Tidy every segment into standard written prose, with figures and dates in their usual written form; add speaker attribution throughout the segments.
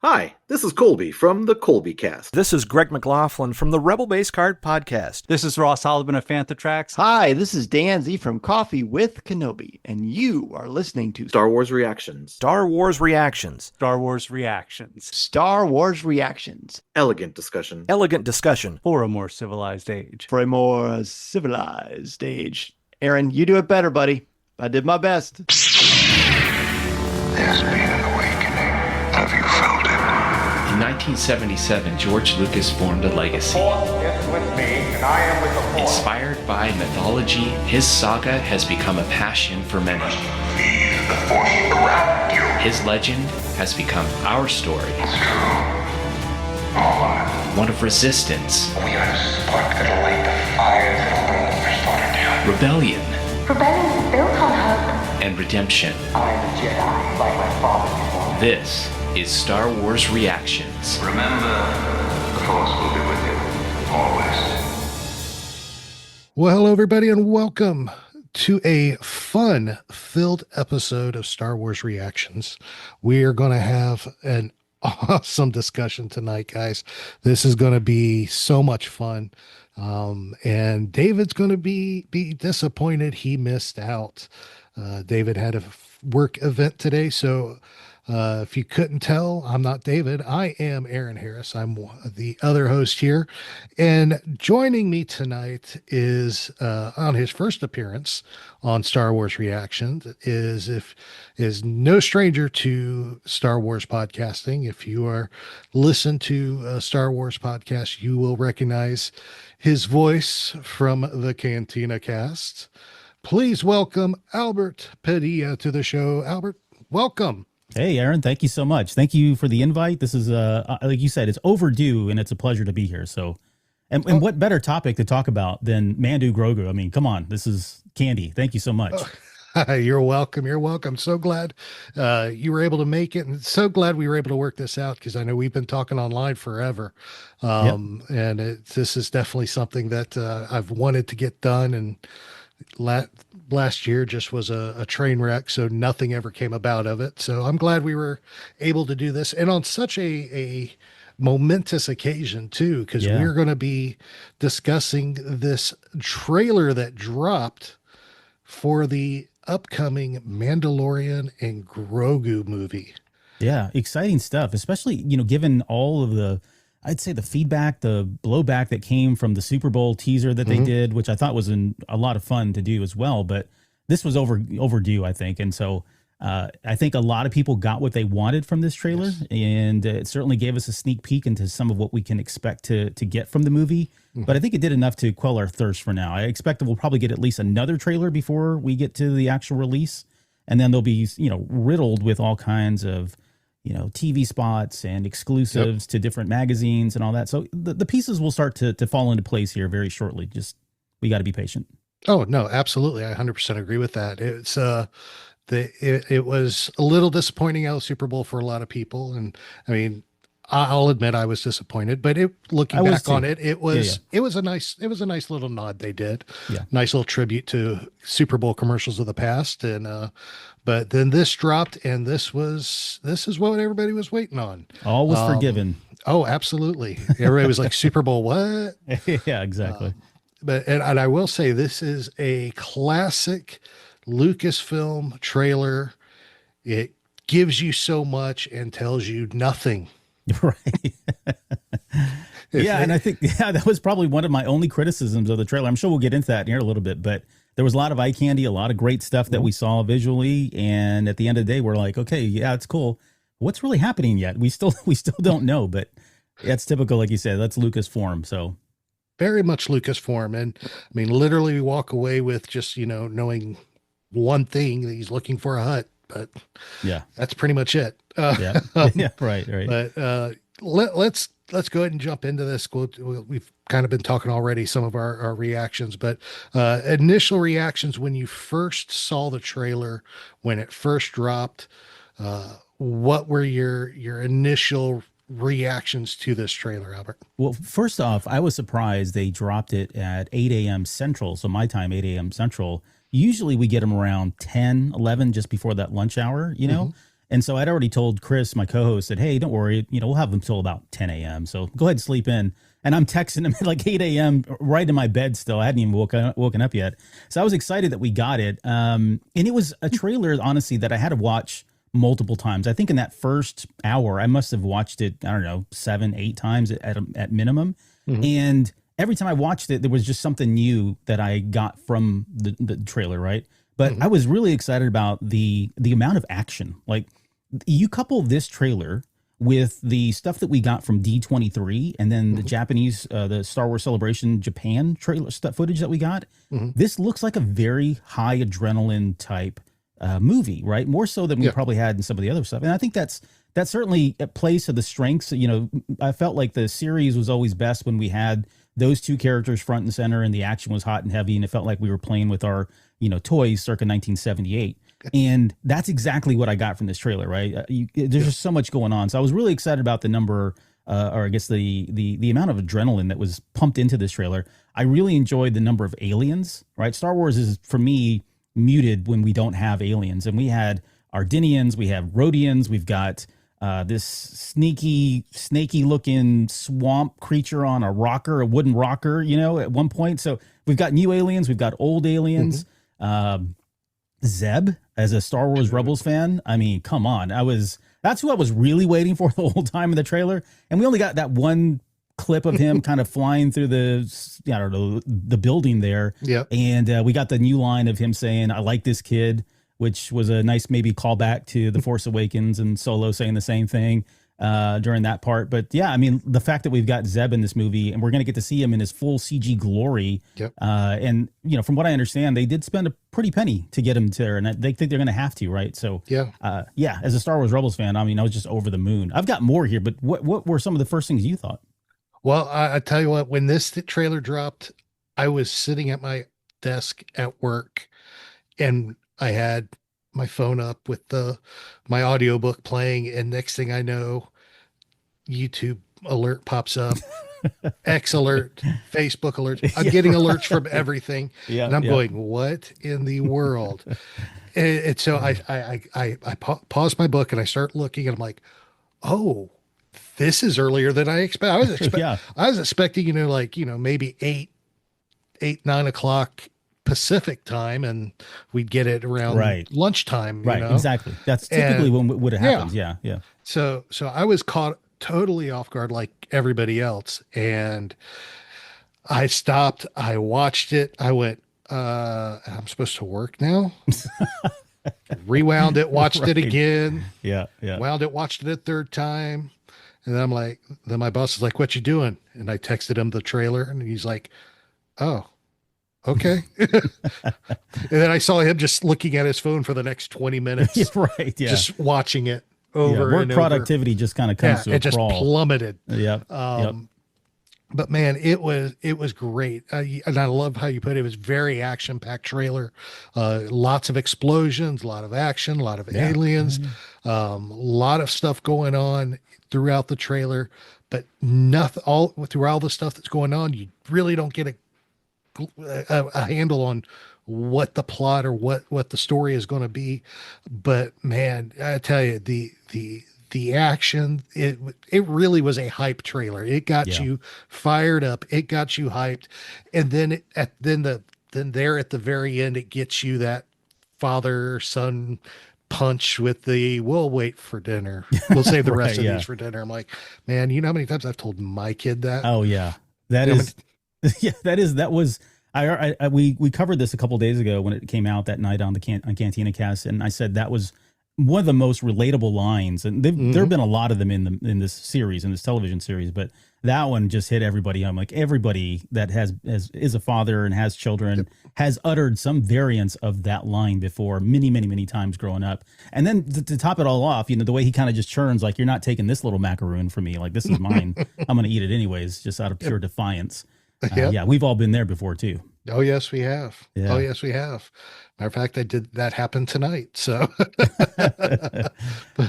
Speaker 1: Hi, this is Colby from the Colby Cast.
Speaker 2: This is Greg McLaughlin from the Rebel Base Card Podcast.
Speaker 3: This is Ross Holliban of Fantatrax.
Speaker 4: Hi, this is Dan Z from Coffee with Kenobi, and you are listening to
Speaker 1: Star Wars Reactions.
Speaker 2: Star Wars Reactions.
Speaker 3: Star Wars Reactions.
Speaker 4: Star Wars Reactions.
Speaker 1: Elegant discussion.
Speaker 2: Elegant discussion.
Speaker 3: For a more civilized age.
Speaker 4: For a more civilized age. Aaron, you do it better, buddy. I did my best.
Speaker 5: There's been an awakening. Have you felt it?
Speaker 6: In 1977, George Lucas formed a legacy.
Speaker 7: Force is with me, and I am with the Force.
Speaker 6: Inspired by mythology, his saga has become a passion for many.
Speaker 5: Feel the Force around you.
Speaker 6: His legend has become our story.
Speaker 5: It's true.
Speaker 6: One of resistance,
Speaker 5: We are the spark that'll light the fire that'll burn the First Order down.
Speaker 6: rebellion,
Speaker 8: Rebellion is built on hope.
Speaker 6: and redemption.
Speaker 7: I am a Jedi, like my father before.
Speaker 6: This is Star Wars Reactions.
Speaker 5: Remember, the Force will be with you. Always.
Speaker 9: Well, hello, everybody, and welcome to a fun-filled episode of Star Wars Reactions. We are going to have an awesome discussion tonight, guys. This is going to be so much fun. And David's going to be disappointed he missed out. David had a work event today, so if you couldn't tell, I'm not David. I am Aaron Harris. I'm the other host here. And joining me tonight is on his first appearance on Star Wars Reactions is no stranger to Star Wars podcasting. If you are listen to Star Wars podcast, you will recognize his voice from the Cantina Cast. Please welcome Albert Padilla to the show. Albert, welcome.
Speaker 10: Hey, Aaron, thank you so much. Thank you for the invite. This is, like you said, it's overdue, and it's a pleasure to be here. So, and what better topic to talk about than Mandu Grogu? I mean, come on, this is candy. Thank you so much.
Speaker 9: You're welcome. You're welcome. So glad you were able to make it, and so glad we were able to work this out, because I know we've been talking online forever. And this is definitely something that I've wanted to get done, and last year just was a train wreck, so nothing ever came about of it. So I'm glad we were able to do this, and on such a momentous occasion too, because we're going to be discussing this trailer that dropped for the upcoming Mandalorian and Grogu movie.
Speaker 10: Yeah, exciting stuff, especially, given all of the, I'd say, the feedback, the blowback that came from the Super Bowl teaser that they did, which I thought was a lot of fun to do as well. But this was overdue, I think. And so I think a lot of people got what they wanted from this trailer. Yes. And it certainly gave us a sneak peek into some of what we can expect to get from the movie. But I think it did enough to quell our thirst for now. I expect that we'll probably get at least another trailer before we get to the actual release. And then they'll be, riddled with all kinds of, TV spots and exclusives to different magazines and all that. So the pieces will start to fall into place here very shortly. Just, we got to be patient.
Speaker 9: Oh, no, absolutely. I 100% agree with that. It's, it was a little disappointing out of Super Bowl for a lot of people. And I mean, I'll admit I was disappointed, but looking back on it, it was a nice little nod they did. Yeah. Nice little tribute to Super Bowl commercials of the past. And, but then this dropped, and this is what everybody was waiting on.
Speaker 10: All was forgiven.
Speaker 9: Oh, absolutely. Everybody was like, Super Bowl, what?
Speaker 10: Yeah, exactly.
Speaker 9: And I will say, this is a classic Lucasfilm trailer. It gives you so much and tells you nothing.
Speaker 10: Right. And I think that was probably one of my only criticisms of the trailer. I'm sure we'll get into that here a little bit, but there was a lot of eye candy, a lot of great stuff that we saw visually, and at the end of the day, we're like, okay, yeah, it's cool. What's really happening yet? We still don't know, but that's typical, like you said. That's Lucas form. So
Speaker 9: very much Lucas form, and I mean, literally, we walk away with just knowing one thing, that he's looking for a hut. But that's pretty much it.
Speaker 10: Right.
Speaker 9: But let's go ahead and jump into this. We've kind of been talking already some of our reactions, but initial reactions when you first saw the trailer, when it first dropped, what were your initial reactions to this trailer, Albert?
Speaker 10: Well, first off, I was surprised they dropped it at 8 a.m. Central. So my time, 8 a.m. Central. Usually we get them around 10, 11, just before that lunch hour, And so I'd already told Chris, my co-host, that, hey, don't worry, we'll have them till about 10 a.m. So go ahead and sleep in. And I'm texting him at like 8 a.m. right in my bed still. I hadn't even woken up yet. So I was excited that we got it. And it was a trailer, honestly, that I had to watch multiple times. I think in that first hour, I must have watched it, I don't know, 7-8 times at minimum. And every time I watched it, there was just something new that I got from the trailer, right? But I was really excited about the amount of action. Like, you couple this trailer with the stuff that we got from D23 and then the Japanese, the Star Wars Celebration Japan trailer stuff footage that we got. This looks like a very high adrenaline type movie, right? More so than we probably had in some of the other stuff. And I think that certainly plays to the strengths. I felt like the series was always best when we had those two characters front and center and the action was hot and heavy. And it felt like we were playing with our, toys circa 1978. And that's exactly what I got from this trailer, right? There's just so much going on. So I was really excited about the number, or I guess the amount of adrenaline that was pumped into this trailer. I really enjoyed the number of aliens, right? Star Wars is, for me, muted when we don't have aliens. And we had Ardinians, we have Rhodians, we've got this snaky looking swamp creature on a wooden rocker, at one point. So we've got new aliens, we've got old aliens. Zeb, as a Star Wars Rebels fan, I mean, come on. That's who I was really waiting for the whole time in the trailer. And we only got that one clip of him kind of flying through the building there. Yeah. And we got the new line of him saying, "I like this kid," which was a nice maybe callback to The Force Awakens and Solo saying the same thing during that part. But yeah, I mean, the fact that we've got Zeb in this movie and we're going to get to see him in his full CG glory. Yep. And, from what I understand, they did spend a pretty penny to get him there, and they think they're going to have to, right? So yeah, as a Star Wars Rebels fan, I mean, I was just over the moon. I've got more here, but what were some of the first things you thought?
Speaker 9: Well, I tell you what, when this trailer dropped, I was sitting at my desk at work and I had my phone up with my audiobook playing, and next thing I know, YouTube alert pops up, X alert, Facebook alert. I'm getting alerts from everything. And I'm going, what in the world? And so I pause my book and I start looking, and I'm like, oh, this is earlier than I expected. I was expecting, maybe 9 o'clock Pacific time, and we'd get it around lunchtime.
Speaker 10: Right. Exactly. That's typically when it would have happened. Yeah.
Speaker 9: So I was caught totally off guard like everybody else. And I stopped, I watched it. I went, I'm supposed to work now. Rewound it, watched it again. Yeah. Wound it, watched it a third time. And then my boss is like, "What you doing?" And I texted him the trailer, and he's like, "Oh, okay." And then I saw him just looking at his phone for the next 20 minutes. Just watching it over
Speaker 10: work
Speaker 9: and
Speaker 10: productivity
Speaker 9: over.
Speaker 10: Just kind of comes to a
Speaker 9: it just
Speaker 10: crawl.
Speaker 9: plummeted.
Speaker 10: Yep.
Speaker 9: But man, it was great. And I love how you put it. It was very action packed trailer. Lots of explosions, a lot of action, a lot of aliens, a lot of stuff going on throughout the trailer, but through all the stuff that's going on, you really don't get a handle on what the plot or what the story is going to be. But man, I tell you, the action, it really was a hype trailer. It got you fired up. It got you hyped. And then there at the very end, it gets you that father-son punch with we'll wait for dinner. We'll save the rest of these for dinner. I'm like, man, you know how many times I've told my kid that?
Speaker 10: Oh yeah. We covered this a couple of days ago when it came out that night on Cantina Cast, and I said that was one of the most relatable lines, and there have been a lot of them in this series, in this television series, but that one just hit everybody. I'm like, everybody that is a father and has children has uttered some variance of that line before many times growing up. And then to top it all off, the way he kind of just churns, like, "You're not taking this little macaroon from me. Like, this is mine. I'm going to eat it anyways," just out of pure defiance. Yeah, we've all been there before too.
Speaker 9: Oh yes, we have. Yeah. Oh yes, we have. Matter of fact, that happened tonight. So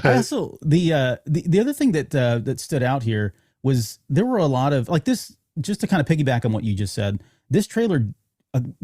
Speaker 10: also the other thing that stood out here was there were a lot of, like, this, just to kind of piggyback on what you just said, this trailer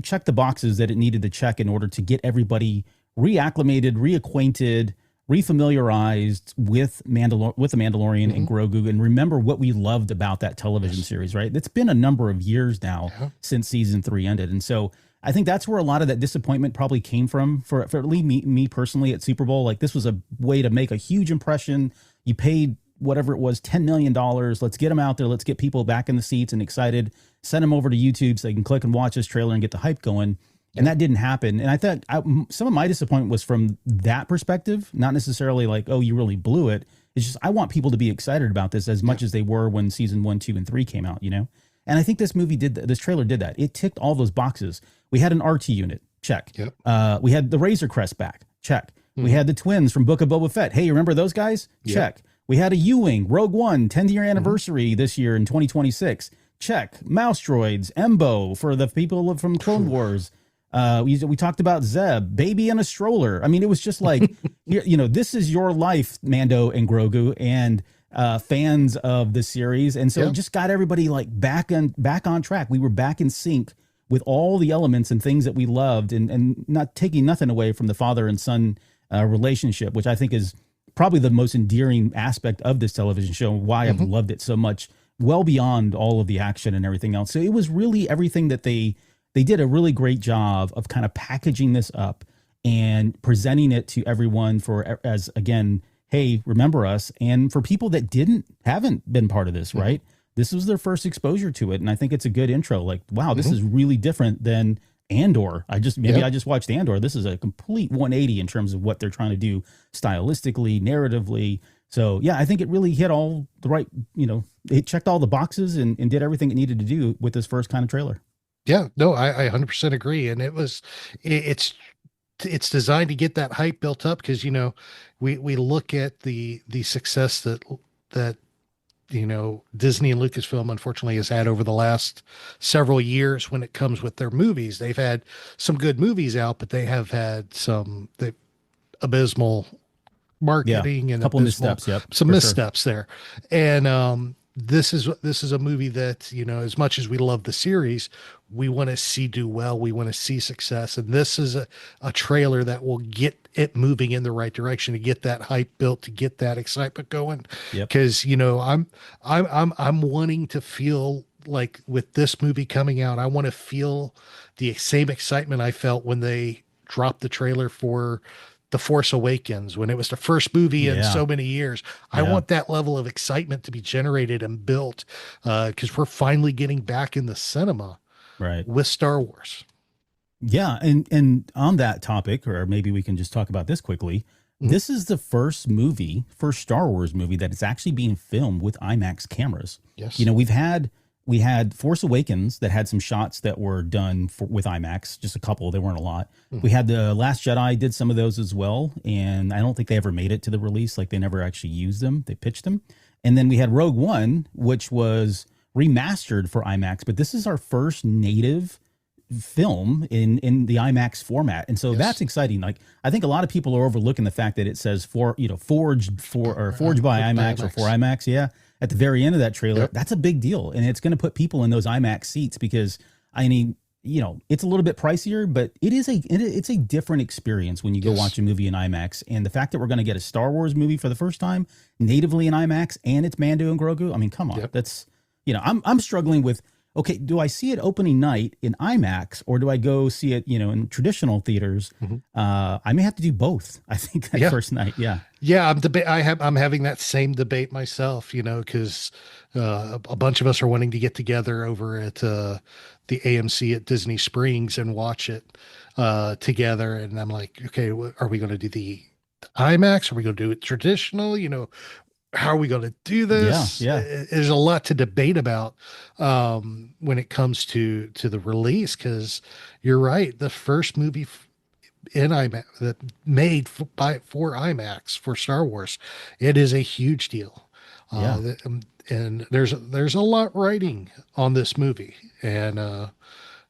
Speaker 10: checked the boxes that it needed to check in order to get everybody reacclimated, reacquainted refamiliarized with the Mandalorian and Grogu, and remember what we loved about that television series, right? It's been a number of years now since season 3 ended. And so I think that's where a lot of that disappointment probably came from for at least me personally at Super Bowl. Like, this was a way to make a huge impression. You paid whatever it was, $10 million. Let's get them out there. Let's get people back in the seats and excited. Send them over to YouTube so they can click and watch this trailer and get the hype going. And that didn't happen. And I thought some of my disappointment was from that perspective, not necessarily like, oh, you really blew it. It's just, I want people to be excited about this as much as they were when season 1, 2, and 3 came out, you know? And I think this movie this trailer did that. It ticked all those boxes. We had an RT unit, check.
Speaker 9: Yep.
Speaker 10: We had the Razor Crest back, check. We had the twins from Book of Boba Fett. Hey, you remember those guys? Check. We had a U-Wing, Rogue One, 10th year anniversary this year in 2026. Check. Mouse droids, Embo for the people from Clone Wars. We talked about Zeb, baby in a stroller. I mean, it was just like, you know, this is your life, Mando and Grogu, and fans of the series. And so it just got everybody like back on track. We were back in sync with all the elements and things that we loved, and not taking nothing away from the father and son relationship, which I think is probably the most endearing aspect of this television show, why I've loved it so much, well beyond all of the action and everything else. So it was really everything that they did a really great job of kind of packaging this up and presenting it to everyone as, again, hey, remember us. And for people that haven't been part of this, right? This was their first exposure to it. And I think it's a good intro. Like, wow, this is really different than Andor. I just watched Andor. This is a complete 180 in terms of what they're trying to do stylistically, narratively. So yeah, I think it really hit all the right, you know, it checked all the boxes and did everything it needed to do with this first kind of trailer.
Speaker 9: Yeah, no, I 100% agree. And it's designed to get that hype built up, because, you know, we look at the success that you know, Disney and Lucasfilm unfortunately has had over the last several years when it comes with their movies. They've had some good movies out, but they have had some abysmal marketing and
Speaker 10: a couple missteps.
Speaker 9: Some missteps there. And this is a movie that, you know, as much as we love the series, we want to see do well. We want to see success. And this is a trailer that will get it moving in the right direction, to get that hype built, to get that excitement going. Because, you know, I'm wanting to feel like with this movie coming out, I want to feel the same excitement I felt when they dropped the trailer for The Force Awakens, when it was the first movie in so many years. I want that level of excitement to be generated and built, because we're finally getting back in the cinema with Star Wars.
Speaker 10: Yeah. And on that topic, or maybe we can just talk about this quickly. This is the first Star Wars movie that is actually being filmed with IMAX cameras.
Speaker 9: Yes.
Speaker 10: You know, we had Force Awakens that had some shots that were done with IMAX, just a couple. They weren't a lot. We had The Last Jedi did some of those as well. And I don't think they ever made it to the release. Like, they never actually used them. They pitched them. And then we had Rogue One, which was remastered for IMAX. But this is our first native film in the IMAX format. And so that's exciting. Like, I think a lot of people are overlooking the fact that it says forged by IMAX or for IMAX. Yeah. At the very end of that trailer, that's a big deal. And it's going to put people in those IMAX seats, because, I mean, you know, it's a little bit pricier, but it's a different experience when you go watch a movie in IMAX. And the fact that we're going to get a Star Wars movie for the first time natively in IMAX, and it's Mando and Grogu. I mean, come on. That's, you know, I'm struggling with, okay, do I see it opening night in IMAX, or do I go see it, you know, in traditional theaters? I may have to do both, I think, that first night.
Speaker 9: Yeah, I'm having that same debate myself, you know, because a bunch of us are wanting to get together over at the AMC at Disney Springs and watch it together. And I'm like, okay, are we going to do the IMAX? Are we going to do it traditional? You know, how are we going to do this? There's a lot to debate about when it comes to the release, because you're right. The first movie in IMAX that made for IMAX for Star Wars, it is a huge deal. And there's a lot riding on this movie, and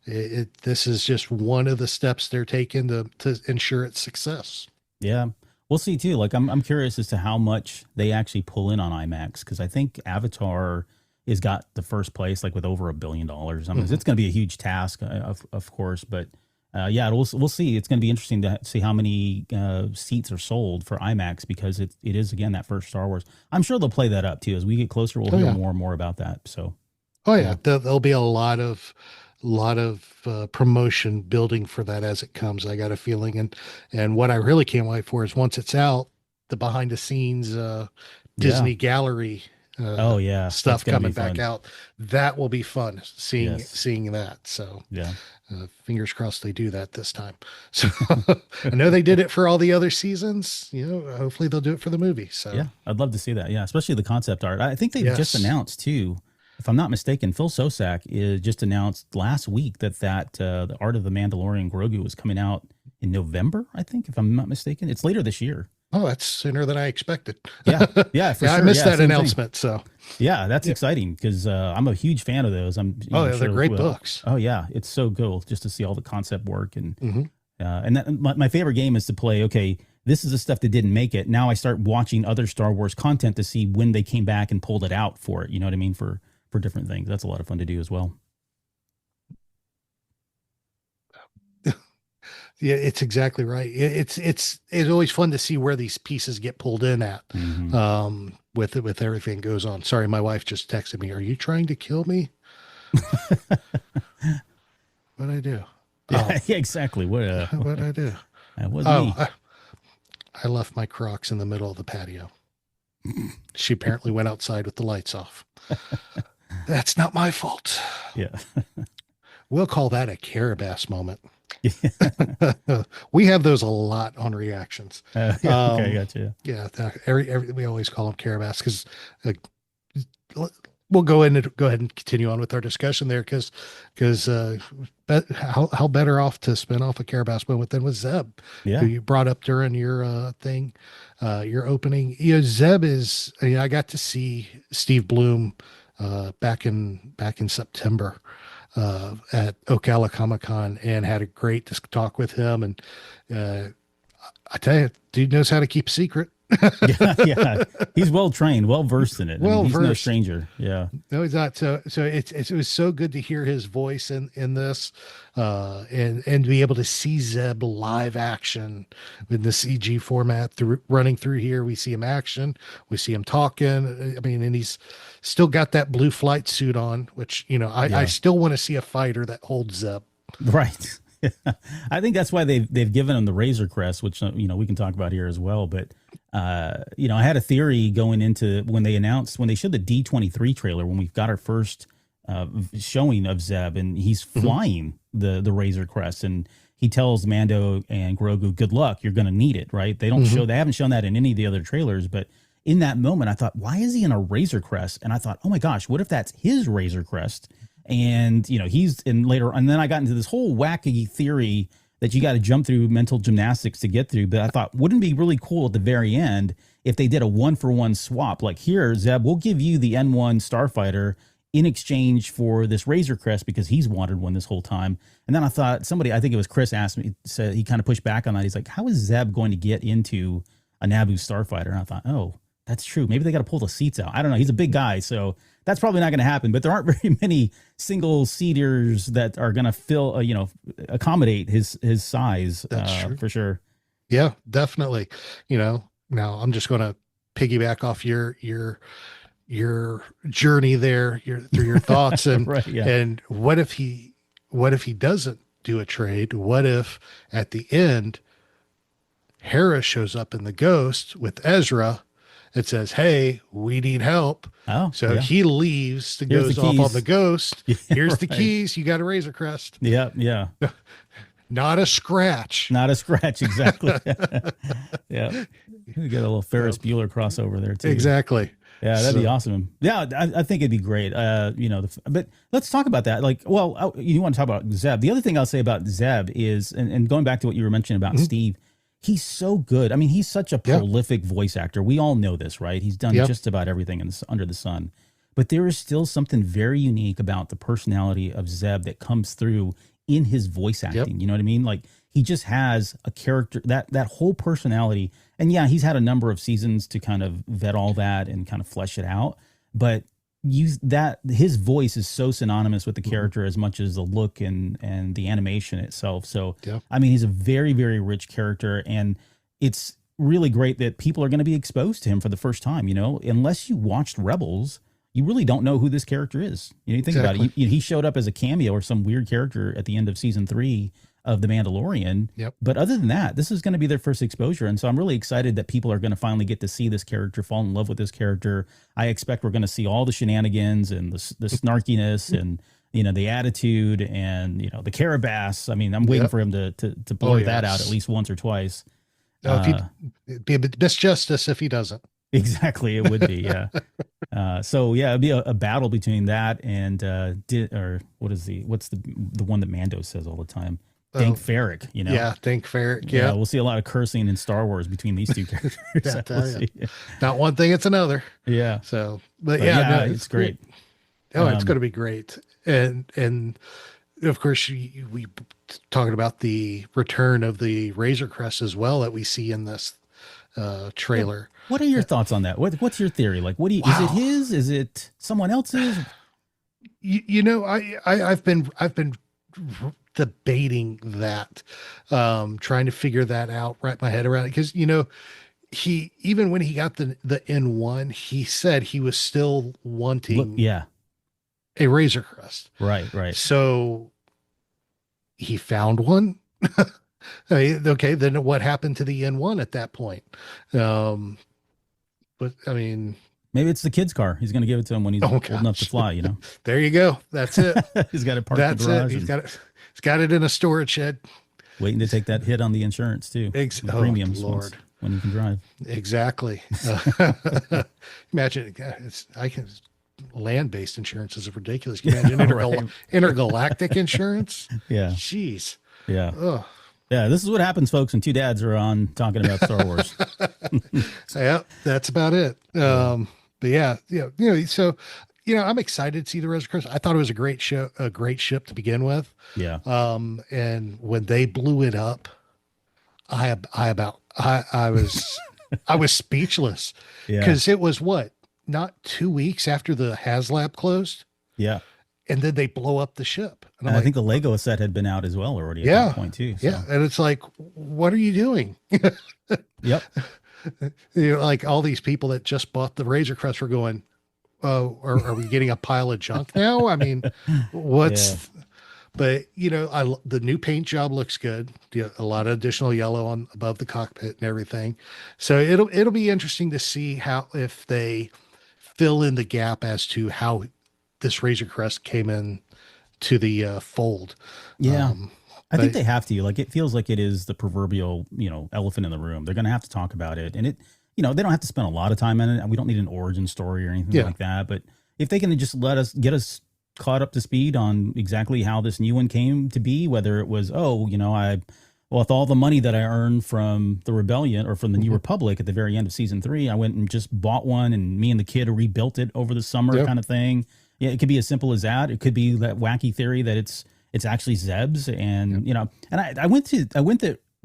Speaker 9: this is just one of the steps they're taking to ensure its success.
Speaker 10: Yeah. We'll see too. Like, I'm curious as to how much they actually pull in on IMAX, because I think Avatar has got the first place, like with over $1 billion. I mean, it's going to be a huge task, of course, but Yeah, we'll see. It's going to be interesting to see how many seats are sold for IMAX, because it is, again, that first Star Wars. I'm sure they'll play that up too. As we get closer, we'll hear more and more about that. So,
Speaker 9: There'll be a lot of promotion building for that as it comes. I got a feeling, and what I really can't wait for is once it's out, the behind the scenes Disney gallery stuff coming back out. That will be fun seeing that. So fingers crossed they do that this time. So I know they did it for all the other seasons. Hopefully they'll do it for the movie. So
Speaker 10: yeah, I'd love to see that. Yeah, especially the concept art. I think they just announced too, if I'm not mistaken, Phil Sosak just announced last week that the art of the Mandalorian and Grogu was coming out in November, I think, if I'm not mistaken. It's later this year.
Speaker 9: Oh, that's sooner than I expected.
Speaker 10: Yeah, for sure.
Speaker 9: I missed that announcement. So
Speaker 10: yeah, that's exciting, because I'm a huge fan of those.
Speaker 9: They're great books.
Speaker 10: Oh yeah, it's so cool just to see all the concept work and my favorite game is to play. Okay, this is the stuff that didn't make it. Now I start watching other Star Wars content to see when they came back and pulled it out for it. You know what I mean? For different things. That's a lot of fun to do as well.
Speaker 9: Yeah, it's exactly right. It's always fun to see where these pieces get pulled in at, with everything goes on. Sorry, my wife just texted me. Are you trying to kill me? What'd I do?
Speaker 10: Yeah, exactly.
Speaker 9: What'd I do?
Speaker 10: That wasn't me.
Speaker 9: I left my Crocs in the middle of the patio. She apparently went outside with the lights off. That's not my fault.
Speaker 10: Yeah.
Speaker 9: We'll call that a Carabas moment. We have those a lot on reactions.
Speaker 10: Okay, gotcha.
Speaker 9: Yeah, we always call them Carabas because we'll go ahead and continue on with our discussion there because how better off to spin off a Carabas moment than with Zeb, who you brought up during your thing, your opening. Zeb is. I got to see Steve Bloom back in September. At Ocala Comic-Con, and had a great talk with him. And I tell you, dude knows how to keep a secret.
Speaker 10: yeah. He's well trained, well versed in it. He's no stranger. Yeah.
Speaker 9: No, he's not. So it was so good to hear his voice in this, and to be able to see Zeb live action in the CG format running through here. We see him action. We see him talking. I mean, and he's still got that blue flight suit on, which, I still want to see a fighter that holds Zeb.
Speaker 10: Right. I think that's why they've given him the Razor Crest, which we can talk about here as well. But I had a theory going into when they showed the D23 trailer, when we've got our first showing of Zeb, and he's flying the Razor Crest, and he tells Mando and Grogu, "Good luck, you're going to need it." Right? They haven't shown that in any of the other trailers, but in that moment, I thought, why is he in a Razor Crest? And I thought, oh my gosh, what if that's his Razor Crest? And he's in later, and then I got into this whole wacky theory that you got to jump through mental gymnastics to get through. But I thought, wouldn't it be really cool at the very end if they did a 1-for-1 swap? Like, here, Zeb, we'll give you the N1 Starfighter in exchange for this Razor Crest, because he's wanted one this whole time. And then I thought I think it was Chris, asked me, said he kind of pushed back on that. He's like, how is Zeb going to get into a Naboo Starfighter? And I thought, oh, that's true. Maybe they got to pull the seats out. I don't know. He's a big guy, so that's probably not going to happen. But there aren't very many single seaters that are going to accommodate his size.
Speaker 9: That's true.
Speaker 10: For sure.
Speaker 9: Yeah, definitely. Now I'm just going to piggyback off your journey there, through your thoughts, and
Speaker 10: right, yeah.
Speaker 9: And what if he doesn't do a trade? What if at the end Hera shows up in the Ghost with Ezra? It says, "Hey, we need help."
Speaker 10: Oh,
Speaker 9: so he leaves. Goes off on the Ghost.
Speaker 10: Yeah,
Speaker 9: Here's the keys. You got a Razor Crest.
Speaker 10: Yeah, yeah.
Speaker 9: Not a scratch.
Speaker 10: Not a scratch. Exactly. Yeah. We got a little Ferris Bueller crossover there too.
Speaker 9: Exactly.
Speaker 10: Yeah, that'd be awesome. Yeah, I think it'd be great. But let's talk about that. Like, well, you want to talk about Zeb. The other thing I'll say about Zeb is, and going back to what you were mentioning about Steve, he's so good. I mean, he's such a prolific voice actor. We all know this, right? He's done just about everything under the sun. But there is still something very unique about the personality of Zeb that comes through in his voice acting. You know what I mean? Like, he just has a character, that whole personality. And yeah, he's had a number of seasons to kind of vet all that and kind of flesh it out. But use that his voice is so synonymous with the character as much as the look and the animation itself. So,
Speaker 9: Yeah.
Speaker 10: I mean, he's a very, very rich character, and it's really great that people are going to be exposed to him for the first time. You know, unless you watched Rebels, you really don't know who this character is. You know, you think about it. He showed up as a cameo or some weird character at the end of season 3 of The Mandalorian.
Speaker 9: Yep.
Speaker 10: But other than that, this is going to be their first exposure. And so I'm really excited that people are going to finally get to see this character, fall in love with this character. I expect we're going to see all the shenanigans and the snarkiness and, you know, the attitude and, you know, the Carabass. I mean, I'm waiting for him to blow that out at least once or twice.
Speaker 9: It'd be a misjustice if he doesn't.
Speaker 10: Exactly. It would be. Yeah. So yeah, it'd be a battle between that and, what's the one that Mando says all the time? Dank Farrik, you know? Yeah,
Speaker 9: Dank Farrik. Yeah.
Speaker 10: We'll see a lot of cursing in Star Wars between these two characters.
Speaker 9: Not one thing, it's another.
Speaker 10: Yeah.
Speaker 9: So, but no,
Speaker 10: it's great.
Speaker 9: Oh, it's going to be great. And of course, we talking about the return of the Razor Crest as well that we see in this trailer.
Speaker 10: What are your thoughts on that? What's your theory? Like, is it his? Is it someone else's?
Speaker 9: You know, I've been debating that, trying to figure that out, wrap my head around it. Because, you know, even when he got the N1, he said he was still wanting a Razor Crest.
Speaker 10: Right.
Speaker 9: So he found one. Okay, then what happened to the N1 at that point? But I mean,
Speaker 10: maybe it's the kid's car. He's going to give it to him when he's old enough to fly, you know?
Speaker 9: There you go. That's it.
Speaker 10: He's got it parked in the garage.
Speaker 9: He's got it in a storage shed.
Speaker 10: Waiting to take that hit on the insurance too. Premiums
Speaker 9: Lord.
Speaker 10: When you can drive.
Speaker 9: Exactly. Imagine, land-based insurance is ridiculous. Can you imagine intergalactic insurance?
Speaker 10: Yeah.
Speaker 9: Jeez.
Speaker 10: Yeah.
Speaker 9: Ugh.
Speaker 10: Yeah, this is what happens, folks, when two dads are on talking about Star Wars.
Speaker 9: Yeah, that's about it. But yeah, you know, so, you know, I'm excited to see the Razor Crest. I thought it was a great show, a great ship to begin with.
Speaker 10: Yeah.
Speaker 9: And when they blew it up, I was speechless.
Speaker 10: Yeah.
Speaker 9: Because it was not 2 weeks after the HasLab closed.
Speaker 10: Yeah.
Speaker 9: And then they blow up the ship.
Speaker 10: And I think the Lego set had been out as well already at that point too. So.
Speaker 9: Yeah. And it's like, what are you doing?
Speaker 10: Yep.
Speaker 9: You know, like all these people that just bought the Razor Crest were going, oh, are we getting a pile of junk now? I mean, but you know, the new paint job looks good. A lot of additional yellow above the cockpit and everything. So it'll be interesting to see if they fill in the gap as to how this Razor Crest came in to the fold.
Speaker 10: Yeah. I think they have to. Like, it feels like it is the proverbial, you know, elephant in the room. They're going to have to talk about it. And you know, they don't have to spend a lot of time in it. We don't need an origin story or anything like that. But if they can just get us caught up to speed on exactly how this new one came to be, whether it was, you know, with all the money that I earned from the Rebellion or from the New Republic at the very end of season 3, I went and just bought one, and me and the kid rebuilt it over the summer kind of thing. Yeah, it could be as simple as that. It could be that wacky theory that it's actually Zeb's, and you know. And I went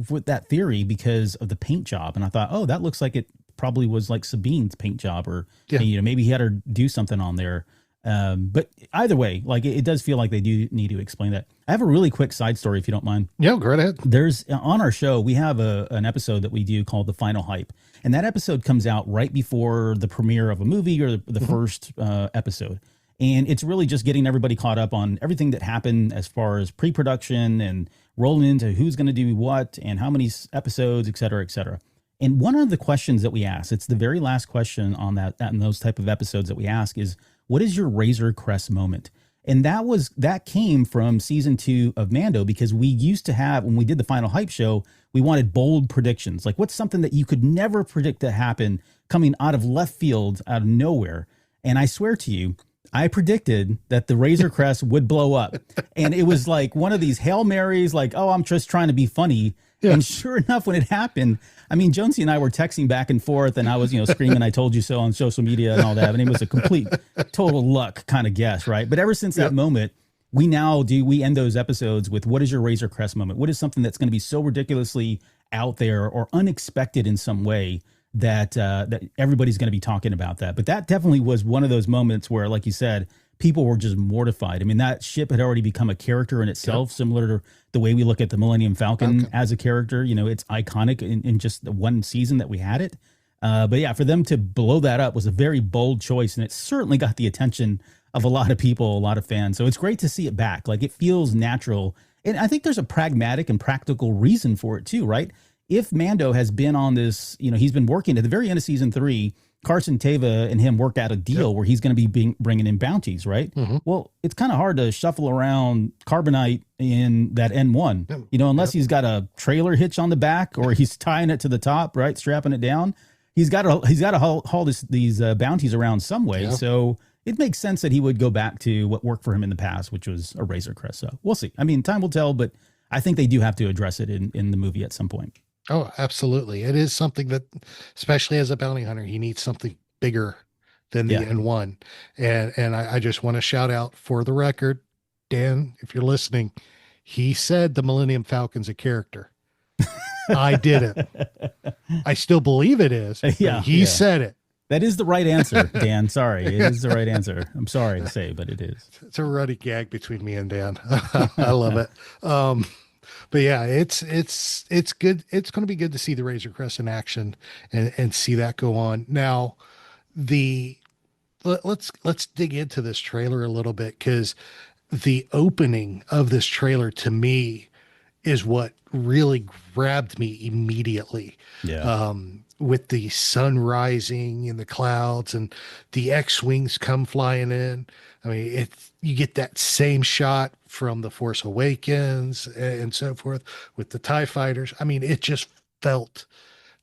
Speaker 10: with that theory because of the paint job, and I thought, that looks like it probably was like Sabine's paint job, or you know, maybe he had her do something on there. But either way, like it does feel like they do need to explain that. I have a really quick side story, if you don't mind.
Speaker 9: Yeah, go right ahead.
Speaker 10: There's on our show, we have an episode that we do called The Final Hype. And that episode comes out right before the premiere of a movie or the first episode. And it's really just getting everybody caught up on everything that happened as far as pre-production and rolling into who's going to do what and how many episodes, et cetera, et cetera. And one of the questions that we ask, it's the very last question on that and those type of episodes that we ask is, what is your Razor Crest moment? And that came from season 2 of Mando, because we used to have, when we did the Final Hype show, we wanted bold predictions. Like, what's something that you could never predict to happen coming out of left field, out of nowhere? And I swear to you, I predicted that the Razor Crest would blow up. And it was like one of these Hail Marys, like, I'm just trying to be funny. Yeah. And sure enough, when it happened, I mean, Jonesy and I were texting back and forth, and I was, you know, screaming, I told you so on social media and all that. And it was a complete, total luck kind of guess, right? But ever since that moment, we end those episodes with, what is your Razor Crest moment? What is something that's going to be so ridiculously out there or unexpected in some way that everybody's going to be talking about that. But that definitely was one of those moments where, like you said, people were just mortified. I mean, that ship had already become a character in itself, similar to the way we look at the Millennium Falcon as a character. You know, it's iconic in just the one season that we had it. But yeah, for them to blow that up was a very bold choice, and it certainly got the attention of a lot of people, a lot of fans. So it's great to see it back. Like, it feels natural. And I think there's a pragmatic and practical reason for it too, right? If Mando has been on this, you know, he's been working at the very end of season 3, Carson Teva and him worked out a deal where he's going to be bringing in bounties, right? Well, it's kind of hard to shuffle around carbonite in that N1, you know, unless he's got a trailer hitch on the back or he's tying it to the top, right? Strapping it down. He's got to haul these bounties around some way. So it makes sense that he would go back to what worked for him in the past, which was a Razor Crest. So we'll see. I mean, time will tell, but I think they do have to address it in the movie at some point.
Speaker 9: Oh, absolutely. It is something that, especially as a bounty hunter, he needs something bigger than the N1. And I just want to shout out, for the record, Dan, if you're listening, he said the Millennium Falcon's a character. I didn't. I still believe it is. He said it.
Speaker 10: That is the right answer, Dan. Sorry. It is the right answer. I'm sorry to say, but it is.
Speaker 9: It's a running gag between me and Dan. I love it. But yeah, it's good. It's going to be good to see the Razor Crest in action and see that go on. Now, let's dig into this trailer a little bit, because the opening of this trailer to me is what really grabbed me immediately. With the sun rising in the clouds and the X-Wings come flying in. I mean, you get that same shot from The Force Awakens and so forth with the TIE fighters. I mean, it just felt,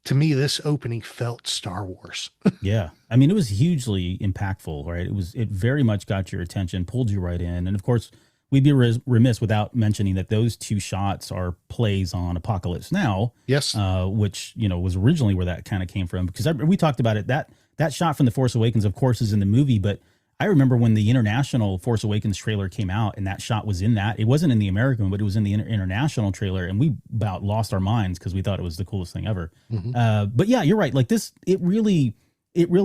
Speaker 9: to me, this opening felt Star Wars.
Speaker 10: Yeah. I mean, it was hugely impactful, right? It very much got your attention, pulled you right in. And of course, we'd be remiss without mentioning that those two shots are plays on Apocalypse Now.
Speaker 9: Yes.
Speaker 10: Which, you know, was originally where that kind of came from, because we talked about it. That shot from The Force Awakens, of course, is in the movie, but I remember when the international Force Awakens trailer came out and that shot was in that. It wasn't in the American, but it was in the international trailer, and we about lost our minds because we thought it was the coolest thing ever. But yeah, you're right. Like this, it really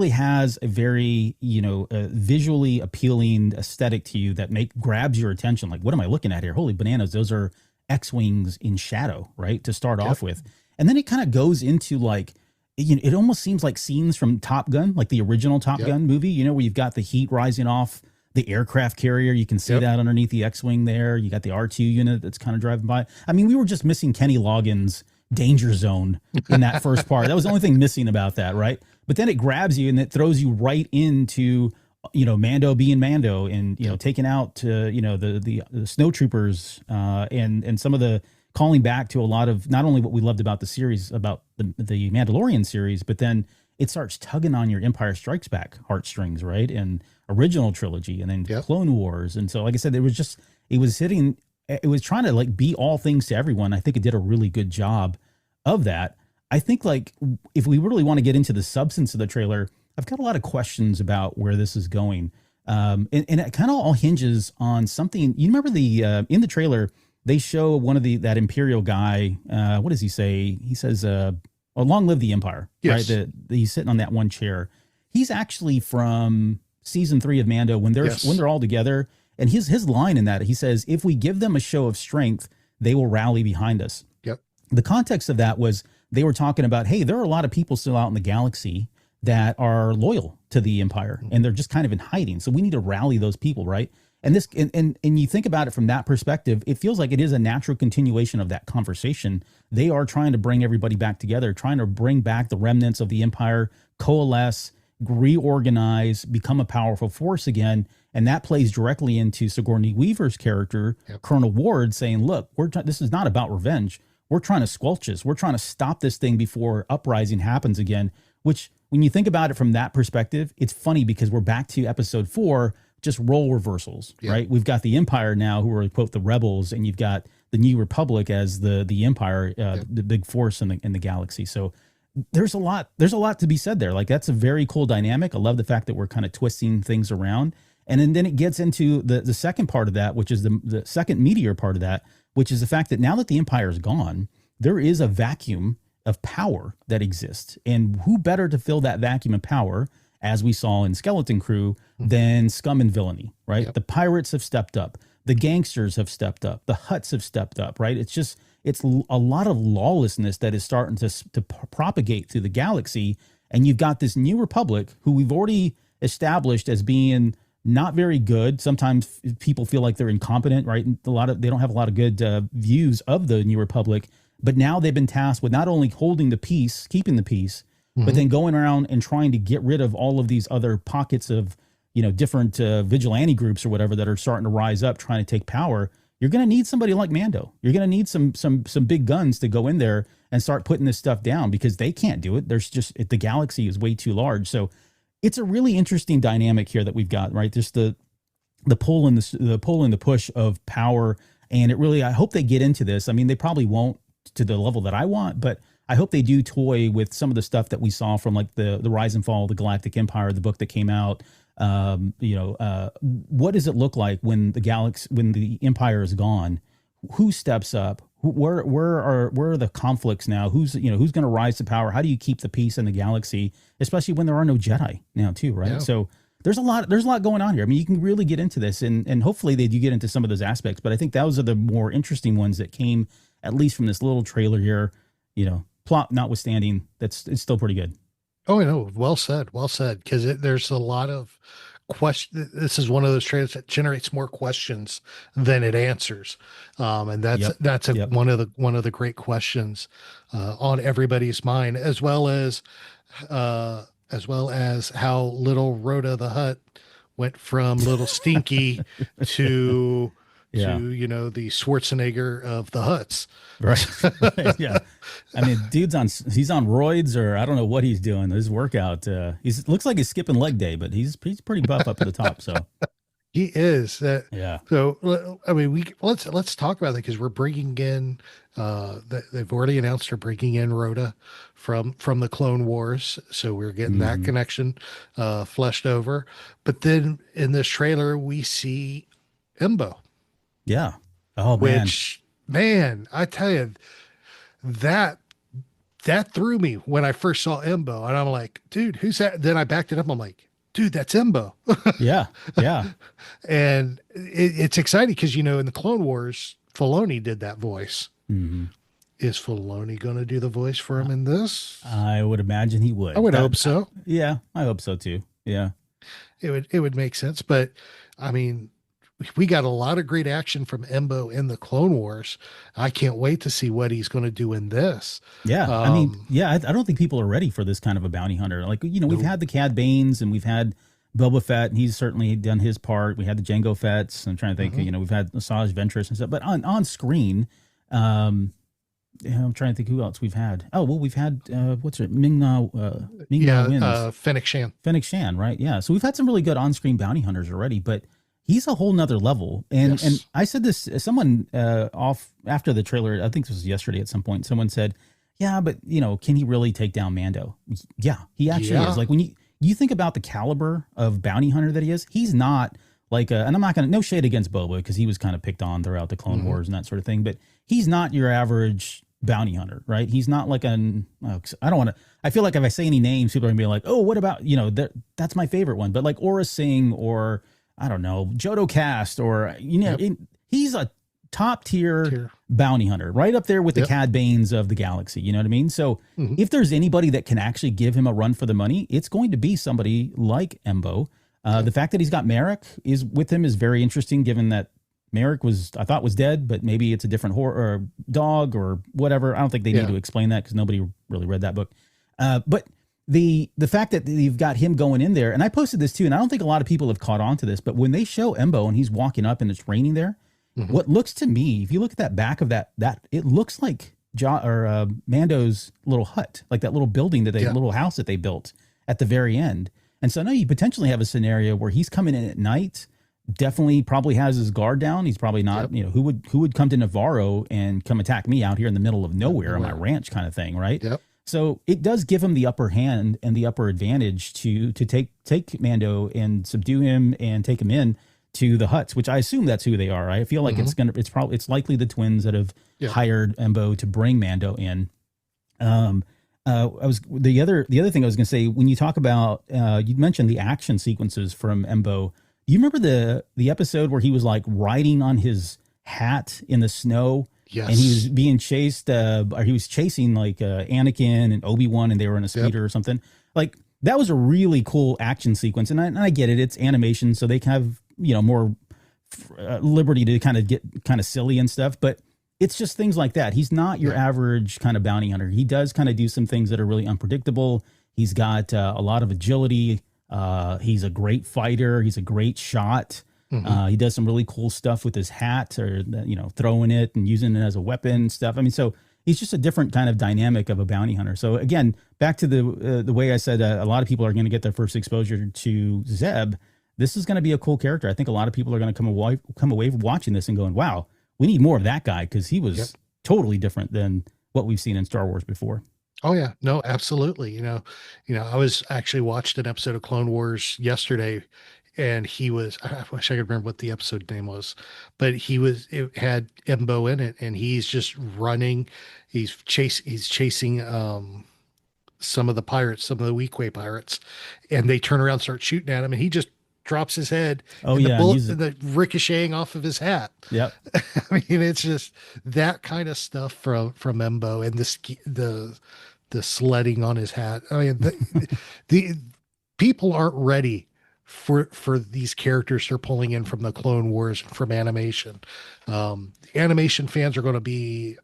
Speaker 10: has a very, you know, visually appealing aesthetic to you that grabs your attention. Like, what am I looking at here? Holy bananas. Those are X-Wings in shadow, right? To start off with. And then it kind of goes into like, you know, it almost seems like scenes from Top Gun, like the original Top Gun movie, you know, where you've got the heat rising off the aircraft carrier. You can see that underneath the X-Wing there. You got the R2 unit that's kind of driving by. I mean, we were just missing Kenny Loggins' Danger Zone in that first part. That was the only thing missing about that, right? But then it grabs you and it throws you right into, you know, Mando being Mando and, you know, taking out, you know, the snowtroopers and some of the calling back to a lot of not only what we loved about the series, about the Mandalorian series, but then it starts tugging on your Empire Strikes Back heartstrings, right? And original trilogy and then Clone Wars. And so, like I said, it was trying to like be all things to everyone. I think it did a really good job of that. I think like if we really want to get into the substance of the trailer, I've got a lot of questions about where this is going. And it kind of all hinges on something. You remember in the trailer, they show one of that Imperial guy. What does he say? He says, long live the Empire, right? He's sitting on that one chair. He's actually from season 3 of Mando when they're all together. And his line in that, he says, if we give them a show of strength, they will rally behind us. The context of that was they were talking about, hey, there are a lot of people still out in the galaxy that are loyal to the Empire and they're just kind of in hiding. So we need to rally those people, right? And this and you think about it from that perspective, it feels like it is a natural continuation of that conversation. They are trying to bring everybody back together, trying to bring back the remnants of the Empire, coalesce, reorganize, become a powerful force again. And that plays directly into Sigourney Weaver's character, Colonel Ward, saying, look, this is not about revenge. We're trying to squelch this. We're trying to stop this thing before uprising happens again, which when you think about it from that perspective, it's funny because we're back to episode 4, just role reversals, right? We've got the Empire now who are, quote, the rebels, and you've got the New Republic as the Empire, the big force in the galaxy. So there's a lot to be said there. Like, that's a very cool dynamic. I love the fact that we're kind of twisting things around. And then it gets into the second part of that, which is the second meteor part of that, which is the fact that now that the Empire is gone, there is a vacuum of power that exists. And who better to fill that vacuum of power, as we saw in Skeleton Crew, than scum and villainy, right?
Speaker 9: Yep.
Speaker 10: The pirates have stepped up. The gangsters have stepped up. The Hutts have stepped up, right? It's a lot of lawlessness that is starting to propagate through the galaxy. And you've got this new republic who we've already established as being not very good. Sometimes people feel like they're incompetent, right? They don't have a lot of good views of the New Republic. But now they've been tasked with not only holding the peace, keeping the peace, but then going around and trying to get rid of all of these other pockets of, different vigilante groups or whatever that are starting to rise up, trying to take power. You're going to need somebody like Mando. You're going to need some big guns to go in there and start putting this stuff down, because they can't do it. The galaxy is way too large. So it's a really interesting dynamic here that we've got, right? There's the pull and the push of power. And I hope they get into this. I mean, they probably won't to the level that I want, but I hope they do toy with some of the stuff that we saw from like the Rise and Fall of the Galactic Empire, the book that came out. What does it look like when the Empire is gone? Who steps up? Where are the conflicts now? Who's going to rise to power? How do you keep the peace in the galaxy, especially when there are no Jedi now too, right?
Speaker 9: Yeah.
Speaker 10: So there's a lot going on here. I mean, you can really get into this, and hopefully they do get into some of those aspects. But I think those are the more interesting ones that came, at least from this little trailer here. Plot notwithstanding, it's still pretty good.
Speaker 9: Oh, I know. Well said. Well said. Because there's a lot of question. This is one of those trailers that generates more questions than it answers, and that's one of the great questions on everybody's mind, as well as how little Rhoda the Hutt went from little Stinky to the Schwarzenegger of the Hutts.
Speaker 10: Right. Yeah. I mean, he's on roids, or I don't know what he's doing. His workout, looks like he's skipping leg day, but he's pretty buff up at the top. So
Speaker 9: he is.
Speaker 10: Yeah.
Speaker 9: So, I mean, let's talk about that, because we're bringing in, they've already announced they're bringing in Rhoda from the Clone Wars. So we're getting that connection, fleshed over. But then in this trailer, we see Embo.
Speaker 10: Yeah. Oh, man.
Speaker 9: Which, man, I tell you, that threw me when I first saw Embo, and I'm like, dude, who's that? Then I backed it up. I'm like, dude, that's Embo.
Speaker 10: Yeah. Yeah.
Speaker 9: And it's exciting because, in the Clone Wars, Filoni did that voice.
Speaker 10: Mm-hmm.
Speaker 9: Is Filoni going to do the voice for him in this?
Speaker 10: I would imagine he would.
Speaker 9: I would hope so.
Speaker 10: Yeah, I hope so too. Yeah.
Speaker 9: It would make sense. But I mean, we got a lot of great action from Embo in the Clone Wars. I can't wait to see what he's going to do in this.
Speaker 10: Yeah. I mean, I don't think people are ready for this kind of a bounty hunter. Like, we've had the Cad Banes, and we've had Boba Fett, and he's certainly done his part. We had the Jango Fetts. I'm trying to think, we've had Asajj Ventress and stuff, but on screen, I'm trying to think who else we've had. Oh, well, we've had, Ming-Na Wen.
Speaker 9: Fennec Shan.
Speaker 10: Fennec Shan, right? Yeah. So we've had some really good on-screen bounty hunters already, but he's a whole nother level. And and I said this, someone off after the trailer, I think this was yesterday at some point, someone said, yeah, but can he really take down Mando? Yeah, he actually is. Like, when you think about the caliber of bounty hunter that he is, he's not like and I'm not going to, no shade against Boba, because he was kind of picked on throughout the Clone Wars and that sort of thing, but he's not your average bounty hunter, right? He's not like I feel like if I say any names, people are gonna be like, oh, what about, that's my favorite one. But like Aura Singh, or I don't know, Jodo Cast, or, he's a top tier bounty hunter, right up there with the Cad Banes of the galaxy. You know what I mean? So if there's anybody that can actually give him a run for the money, it's going to be somebody like Embo. The fact that he's got Merrick with him is very interesting, given that Merrick I thought was dead, but maybe it's a different or dog or whatever. I don't think they need to explain that, because nobody really read that book. But the fact that you've got him going in there, and I posted this too, and I don't think a lot of people have caught on to this, but when they show Embo and he's walking up and it's raining there, what looks to me, if you look at that back of that it looks like Mando's little hut, like that little building little house that they built at the very end. And so now you potentially have a scenario where he's coming in at night, definitely probably has his guard down. He's probably not, who would come to Navarro and come attack me out here in the middle of nowhere on my ranch kind of thing, right?
Speaker 9: Yep.
Speaker 10: So it does give him the upper hand and the upper advantage to take Mando and subdue him and take him in to the Hutts, which I assume that's who they are. I feel like it's likely the twins that have hired Embo to bring Mando in. I was the other thing I was going to say, when you talk about you mentioned the action sequences from Embo. Do you remember the episode where he was like riding on his hat in the snow?
Speaker 9: Yes.
Speaker 10: And he was being chased, or he was chasing like Anakin and Obi-Wan, and they were in a speeder or something. Like, that was a really cool action sequence. And I get it. It's animation, so they can have, more liberty to kind of get kind of silly and stuff. But it's just things like that. He's not your average kind of bounty hunter. He does kind of do some things that are really unpredictable. He's got a lot of agility. He's a great fighter. He's a great shot. He does some really cool stuff with his hat, or throwing it and using it as a weapon and stuff. I mean, so he's just a different kind of dynamic of a bounty hunter. So again, back to the way I said, a lot of people are going to get their first exposure to Zeb. This is going to be a cool character. I think a lot of people are going to come away watching this and going, "Wow, we need more of that guy," because he was totally different than what we've seen in Star Wars before.
Speaker 9: Oh yeah, no, absolutely. I was actually watched an episode of Clone Wars yesterday, and I wish I could remember what the episode name was, but it had Embo in it, and he's just running. He's chasing some of the pirates, some of the Weequay pirates, and they turn around and start shooting at him, and he just drops his head.
Speaker 10: Oh,
Speaker 9: and
Speaker 10: yeah,
Speaker 9: the bullet, the ricocheting off of his hat.
Speaker 10: Yep.
Speaker 9: I mean, it's just that kind of stuff from Embo, and the sledding on his hat. I mean, the people aren't ready for these characters they're pulling in from the Clone Wars, from animation. Animation fans are going to be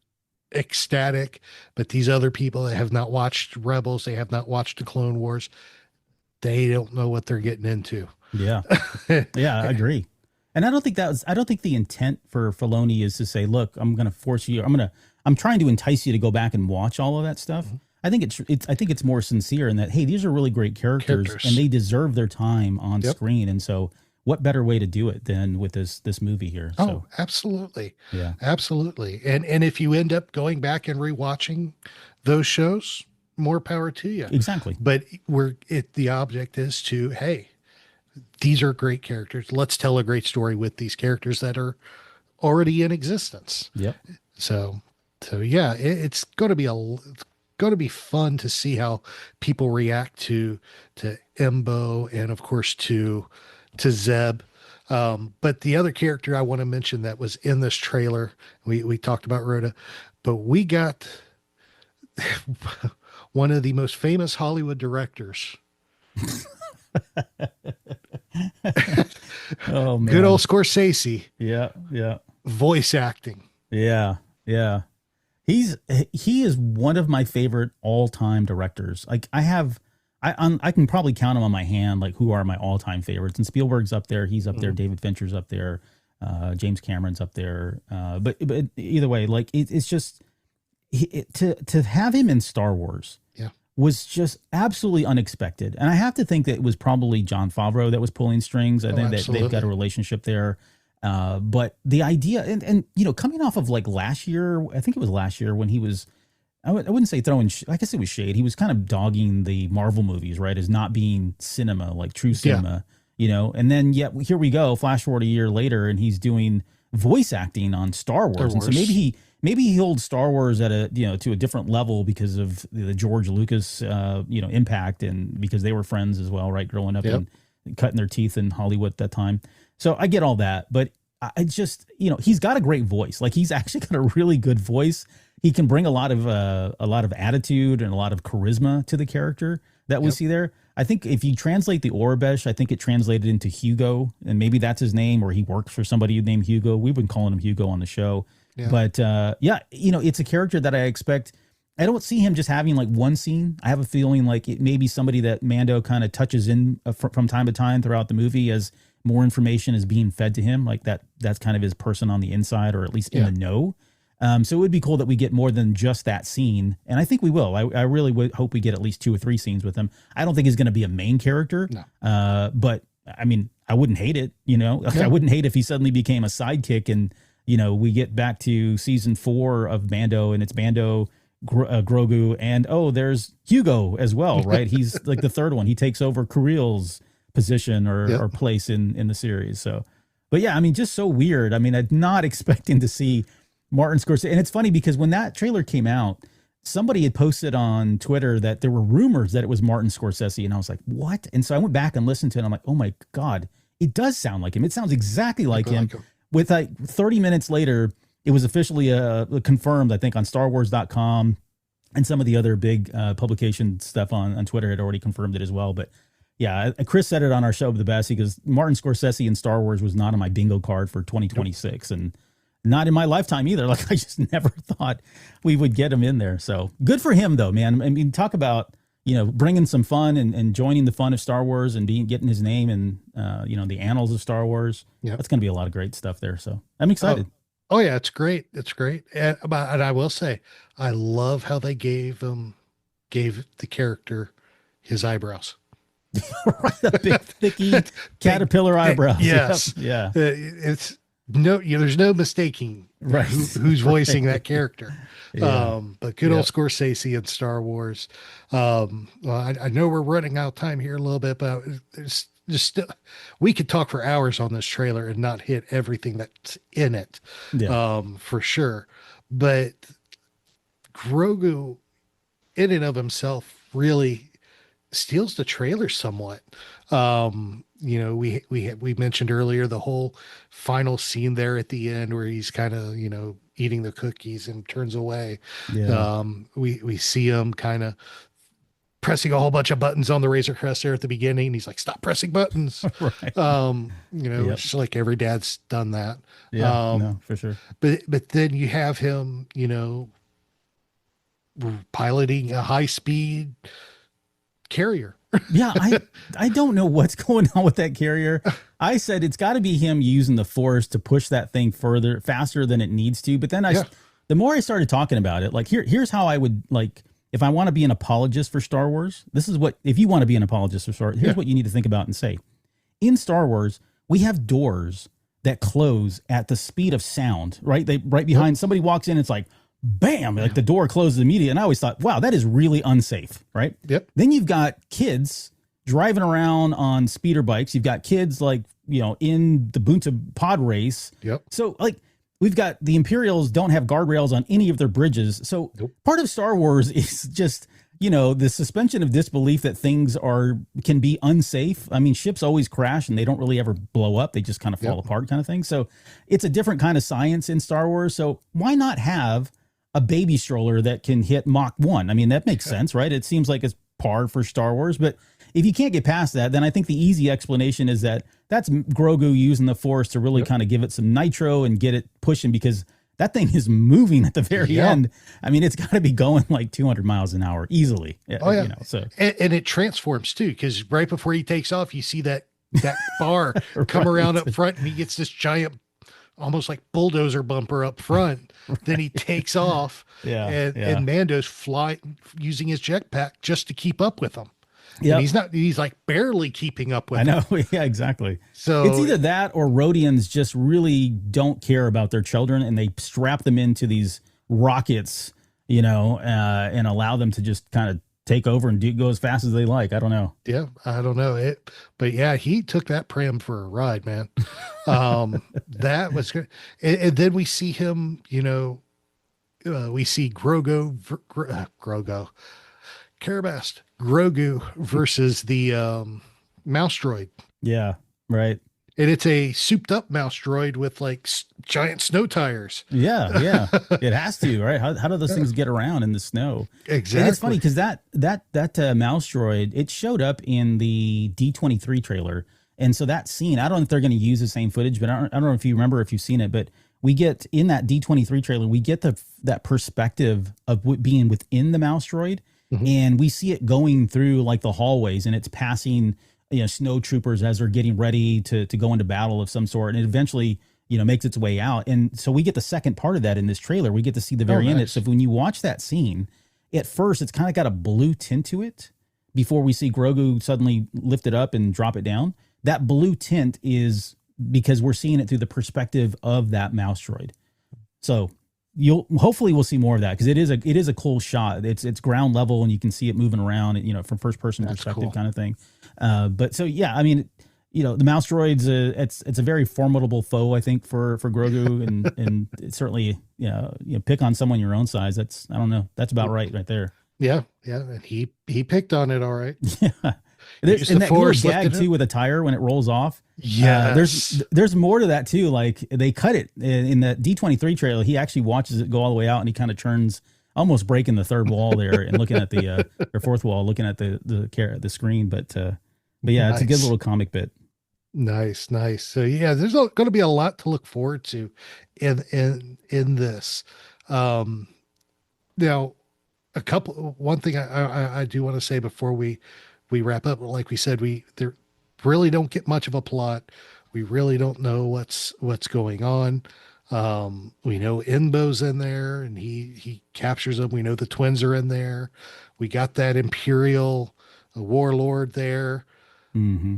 Speaker 9: ecstatic, but these other people that have not watched Rebels, they have not watched the Clone Wars, they don't know what they're getting into.
Speaker 10: Yeah. Yeah, I agree. And I don't think the intent for Filoni is to say, look, I'm going to force you, I'm trying to entice you to go back and watch all of that stuff. I think it's more sincere in that, hey, these are really great characters. And they deserve their time on screen. And so what better way to do it than with this movie here?
Speaker 9: Oh, absolutely.
Speaker 10: Yeah,
Speaker 9: absolutely. And if you end up going back and rewatching those shows, more power to you.
Speaker 10: Exactly.
Speaker 9: But the object is to, hey, these are great characters. Let's tell a great story with these characters that are already in existence.
Speaker 10: Yep.
Speaker 9: So yeah, it's going to be fun to see how people react to Embo, and of course to Zeb. But the other character I want to mention that was in this trailer, we talked about Rhoda, but we got one of the most famous Hollywood directors.
Speaker 10: Oh man.
Speaker 9: Good old Scorsese.
Speaker 10: Yeah.
Speaker 9: Voice acting.
Speaker 10: Yeah. He is one of my favorite all-time directors. Like I can probably count them on my hand, like who are my all-time favorites. And Spielberg's up there. He's up there. David Fincher's up there. James Cameron's up there. But either way, like it's just to have him in Star Wars was just absolutely unexpected. And I have to think that it was probably Jon Favreau that was pulling strings. I think that they've got a relationship there. But the idea, and coming off of like last year, I think it was last year when he was, I wouldn't say throwing, I guess it was shade. He was kind of dogging the Marvel movies, right, as not being cinema, like true cinema, and then yet here we go, flash forward a year later, and he's doing voice acting on Star Wars. And so maybe he holds Star Wars at a, to a different level because of the George Lucas, impact, and because they were friends as well, right, growing up and cutting their teeth in Hollywood at that time. So I get all that, but I just, he's got a great voice. Like he's actually got a really good voice. He can bring a lot of attitude and a lot of charisma to the character that we see there. I think if you translate the Aurebesh, I think it translated into Hugo, and maybe that's his name, or he works for somebody named Hugo. We've been calling him Hugo on the show. Yeah. But it's a character that I expect. I don't see him just having like one scene. I have a feeling like it may be somebody that Mando kind of touches in from time to time throughout the movie as more information is being fed to him. Like that's kind of his person on the inside, or at least in the know. So it would be cool that we get more than just that scene. And I think we will. I really would hope we get at least 2 or 3 scenes with him. I don't think he's going to be a main character. No. But I mean, I wouldn't hate it, I wouldn't hate if he suddenly became a sidekick and, we get back to season 4 of Mando, and it's Mando, Grogu, and there's Hugo as well, right? He's like the third one. He takes over Kuril's position or place in the series. So, but yeah, I mean, just so weird. I mean, I'm not expecting to see Martin Scorsese. And it's funny because when that trailer came out, somebody had posted on Twitter that there were rumors that it was Martin Scorsese, and I was like, what? And so I went back and listened to it, and I'm like, oh my God, it does sound like him. It sounds exactly like him. With like 30 minutes later, it was officially confirmed, I think, on StarWars.com, and some of the other big publication stuff on Twitter had already confirmed it as well. But yeah, Chris said it on our show the best. He goes, Martin Scorsese in Star Wars was not on my bingo card for 2026, and not in my lifetime either. Like, I just never thought we would get him in there. So good for him, though, man. I mean, talk about, bringing some fun and joining the fun of Star Wars and getting his name in, the annals of Star Wars. Yeah, that's going to be a lot of great stuff there. So I'm excited.
Speaker 9: Oh yeah, it's great. It's great. And I will say, I love how they gave the character his eyebrows.
Speaker 10: Right, the big, thicky caterpillar eyebrows.
Speaker 9: Yes.
Speaker 10: Yeah.
Speaker 9: It's there's no mistaking who's voicing that character. Yeah. But good old Scorsese in Star Wars. Well, I know we're running out of time here a little bit, but there's just we could talk for hours on this trailer and not hit everything that's in it. Yeah. For sure. But Grogu in and of himself really steals the trailer somewhat. We mentioned earlier the whole final scene there at the end where he's kind of, eating the cookies and turns away. Yeah. We see him kind of pressing a whole bunch of buttons on the Razor Crest there at the beginning. And he's like, stop pressing buttons. Right. It's like every dad's done that.
Speaker 10: Yeah, no, for sure.
Speaker 9: But then you have him, piloting a high speed carrier.
Speaker 10: Yeah, I don't know what's going on with that carrier. I said it's got to be him using the Force to push that thing faster than it needs to. But then the more I started talking about it, like here's how I would, like, if I want to be an apologist for Star Wars, this is what, if you want to be an apologist for Star Wars, here's what you need to think about and say. In Star Wars, we have doors that close at the speed of sound, right? Right behind somebody walks in, it's like, bam, like the door closes immediately. And I always thought, wow, that is really unsafe, right?
Speaker 9: Yep.
Speaker 10: Then you've got kids driving around on speeder bikes. You've got kids in the Bunta pod race.
Speaker 9: Yep.
Speaker 10: So like we've got the Imperials don't have guardrails on any of their bridges. So part of Star Wars is just, the suspension of disbelief that things can be unsafe. I mean, ships always crash and they don't really ever blow up. They just kind of fall apart kind of thing. So it's a different kind of science in Star Wars. So why not have a baby stroller that can hit Mach 1? I mean, that makes sense, right? It seems like it's par for Star Wars, but if you can't get past that, then I think the easy explanation is that's Grogu using the Force to really kind of give it some nitro and get it pushing, because that thing is moving at the very end. I mean, it's got to be going like 200 miles an hour easily.
Speaker 9: Oh yeah. And it transforms too, because right before he takes off, you see that bar come around up front, and he gets this giant, almost like bulldozer bumper up front. Then he takes off, and Mando's using his jetpack just to keep up with him. Yeah, he's like barely keeping up with him.
Speaker 10: I know. Yeah, exactly.
Speaker 9: So
Speaker 10: it's either that or Rhodians just really don't care about their children, and they strap them into these rockets, and allow them to just kind of take over and go as fast as they like. I don't know.
Speaker 9: Yeah, I don't know but yeah, he took that pram for a ride, man. That was good. And then we see him, we see Grogu Carabast Grogu versus the mouse droid.
Speaker 10: Yeah, right.
Speaker 9: And it's a souped up mouse droid with like giant snow tires.
Speaker 10: Yeah. It has to, right? How do those things get around in the snow?
Speaker 9: Exactly.
Speaker 10: And it's funny because that mouse droid, it showed up in the D23 trailer. And so that scene, I don't know if they're going to use the same footage, but I don't know if you remember, if you've seen it, but we get in that D23 trailer, we get that perspective of being within the mouse droid. Mm-hmm. And we see it going through like the hallways, and it's passing, snow troopers as they're getting ready to go into battle of some sort. And it eventually, makes its way out. And so we get the second part of that in this trailer. We get to see the very end. So when you watch that scene, at first, it's kind of got a blue tint to it before we see Grogu suddenly lift it up and drop it down. That blue tint is because we're seeing it through the perspective of that mouse droid. So hopefully we'll see more of that, because it is a cool shot. It's ground level and you can see it moving around, from first person perspective, cool kind of thing. But so yeah, I mean, the mouse droids, it's a very formidable foe, I think, for Grogu, and it's certainly, pick on someone your own size. I don't know. That's about right there.
Speaker 9: Yeah. And he picked on it. All right.
Speaker 10: Yeah. And that little gag too with a tire when it rolls off.
Speaker 9: Yeah.
Speaker 10: There's more to that too. Like they cut it in the D23 trailer. He actually watches it go all the way out, and he kind of turns, almost breaking the third wall there and looking at the or fourth wall, looking at the screen. But yeah, it's a good little comic bit.
Speaker 9: Nice. So yeah, there's going to be a lot to look forward to in this. Now, one thing I do want to say before we wrap up, like we said, there really don't get much of a plot. We really don't know what's going on. We know Inbo's in there and he captures them. We know the twins are in there. We got that Imperial warlord there.
Speaker 10: Mm-hmm.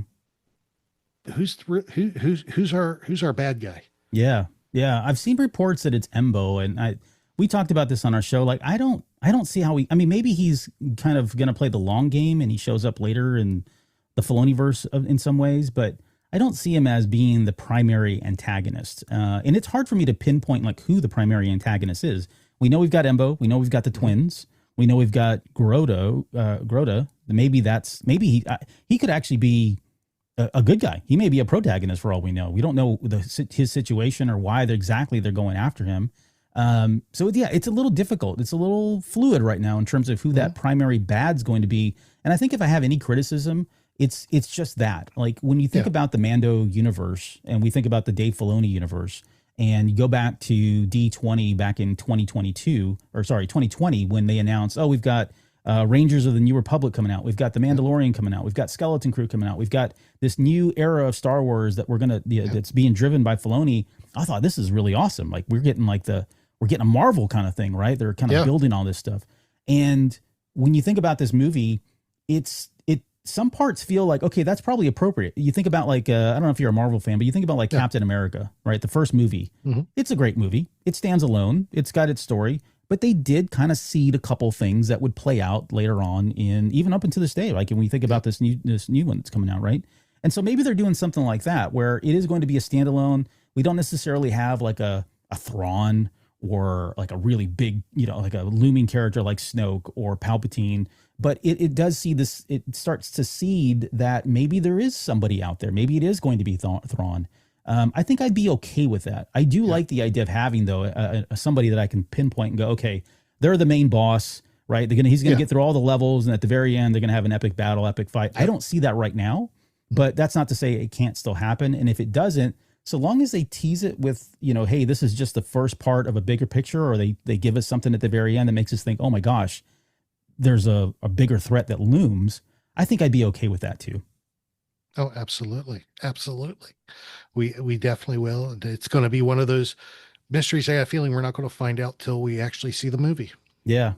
Speaker 9: Who's our bad guy?
Speaker 10: Yeah. I've seen reports that it's Embo, and we talked about this on our show. Like, I don't see how maybe he's kind of going to play the long game and he shows up later in the Filoniverse in some ways, but I don't see him as being the primary antagonist. And it's hard for me to pinpoint like who the primary antagonist is. We know we've got Embo. We know we've got the twins. We know we've got Groda. Maybe he could actually be a good guy. He may be a protagonist for all we know. We don't know his situation or why exactly they're going after him. So yeah, it's a little difficult. It's a little fluid right now in terms of who that primary bad's going to be. And I think if I have any criticism, it's just that. Like when you think about the Mando universe and we think about the Dave Filoni universe, and you go back to D20 back in 2020 when they announced, we've got Rangers of the New Republic coming out. We've got the Mandalorian coming out. We've got Skeleton Crew coming out. We've got this new era of Star Wars that that's being driven by Filoni. I thought this is really awesome. Like we're getting a Marvel kind of thing, right? They're kind of building all this stuff. And when you think about this movie, some parts feel like, okay, that's probably appropriate. You think about like, I don't know if you're a Marvel fan, but you think about like Captain America, right? The first movie. Mm-hmm. It's a great movie. It stands alone. It's got its story. But they did kind of seed a couple things that would play out later on even up until this day. Like when we think about this new one that's coming out, right? And so maybe they're doing something like that where it is going to be a standalone. We don't necessarily have like a Thrawn or like a really big, like a looming character like Snoke or Palpatine. But it does see this. It starts to seed that maybe there is somebody out there. Maybe it is going to be Thrawn. I think I'd be okay with that. I do like the idea of having, though, somebody that I can pinpoint and go, okay, they're the main boss, right? He's going to get through all the levels, and at the very end, they're going to have an epic battle, epic fight. I don't see that right now, but that's not to say it can't still happen. And if it doesn't, so long as they tease it with, hey, this is just the first part of a bigger picture, or they give us something at the very end that makes us think, oh my gosh, there's a bigger threat that looms, I think I'd be okay with that too.
Speaker 9: Oh, absolutely. We definitely will. And it's going to be one of those mysteries I have a feeling we're not going to find out till we actually see the movie.
Speaker 10: Yeah.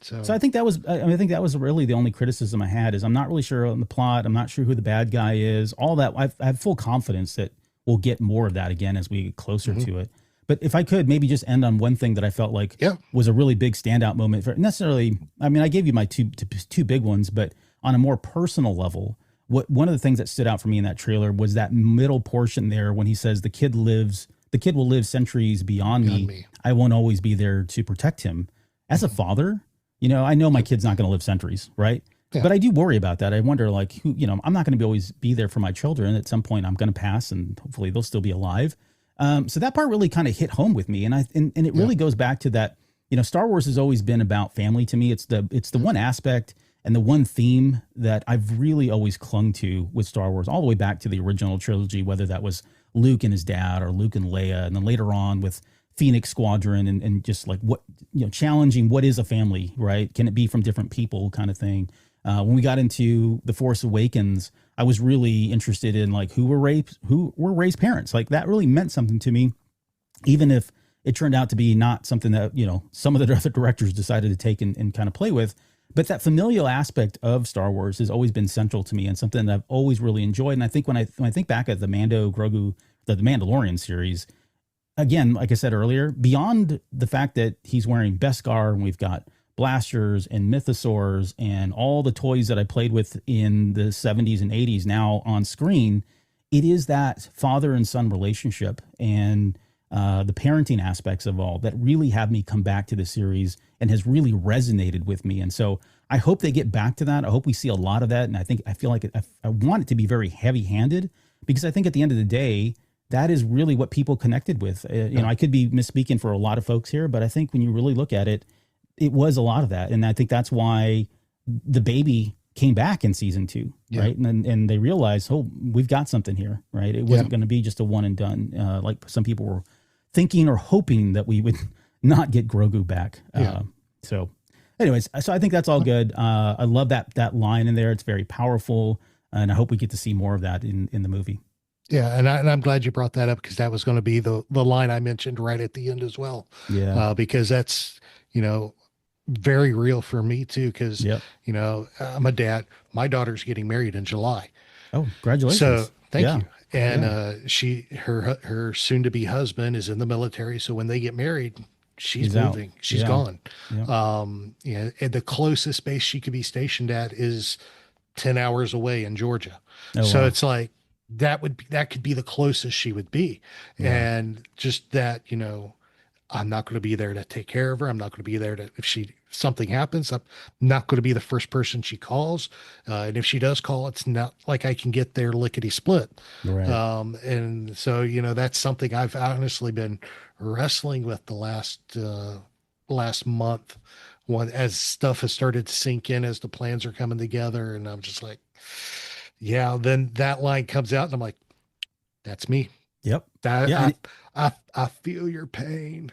Speaker 10: So I think that was really the only criticism I had is I'm not really sure on the plot. I'm not sure who the bad guy is. All that I have full confidence that we'll get more of that again as we get closer to it. But if I could maybe just end on one thing that I felt like was a really big standout moment for necessarily, I gave you my two big ones, but on a more personal level, one of the things that stood out for me in that trailer was that middle portion there when he says the kid will live centuries beyond me. I won't always be there to protect him. As a father, I know my kid's not going to live centuries, right? Yeah. But I do worry about that. I wonder, like, who, I'm not going to always be there for my children. At some point, I'm going to pass, and hopefully they'll still be alive. So that part really kind of hit home with me, and it really goes back to that. Star Wars has always been about family to me. It's the one aspect and the one theme that I've really always clung to with Star Wars, all the way back to the original trilogy, whether that was Luke and his dad or Luke and Leia, and then later on with Phoenix Squadron and just like what challenging what is a family, right? Can it be from different people, kind of thing. When we got into The Force Awakens, I was really interested in like who were Rey's parents. Like that really meant something to me, even if it turned out to be not something that, some of the other directors decided to take and kind of play with. But that familial aspect of Star Wars has always been central to me and something that I've always really enjoyed. And I think when I think back at the Grogu, the Mandalorian series, again, like I said earlier, beyond the fact that he's wearing Beskar and we've got blasters and mythosaurs and all the toys that I played with in the 70s and 80s now on screen, it is that father and son relationship and the parenting aspects of all that really have me come back to the series and has really resonated with me. And so I hope they get back to that. I hope we see a lot of that. And I feel like I want it to be very heavy handed, because I think at the end of the day, that is really what people connected with. I could be misspeaking for a lot of folks here, but I think when you really look at it, it was a lot of that. And I think that's why the baby came back in season 2, right? And they realized, oh, we've got something here, right? It wasn't going to be just a one and done, like some people were thinking or hoping that we would not get Grogu back. So anyways, so I think that's all good. I love that line in there. It's very powerful, and I hope we get to see more of that in the movie.
Speaker 9: Yeah, and I'm glad you brought that up, because that was going to be the line I mentioned right at the end as well. Yeah, because that's, very real for me too, because I'm a dad. My daughter's getting married in July.
Speaker 10: Oh, congratulations!
Speaker 9: So thank you. And her soon to be husband is in the military, so when they get married, she's moving. She's gone. And the closest base she could be stationed at is 10 hours away in Georgia. So it's like that could be the closest she would be. And just that, I'm not going to be there to take care of her. I'm not going to be there if something happens, I'm not going to be the first person she calls. And if she does call, it's not like I can get there lickety split. Right. And so, that's something I've honestly been wrestling with the last month, as stuff has started to sink in, as the plans are coming together. And I'm just like, then that line comes out and I'm like, that's me.
Speaker 10: Yep.
Speaker 9: I feel your pain.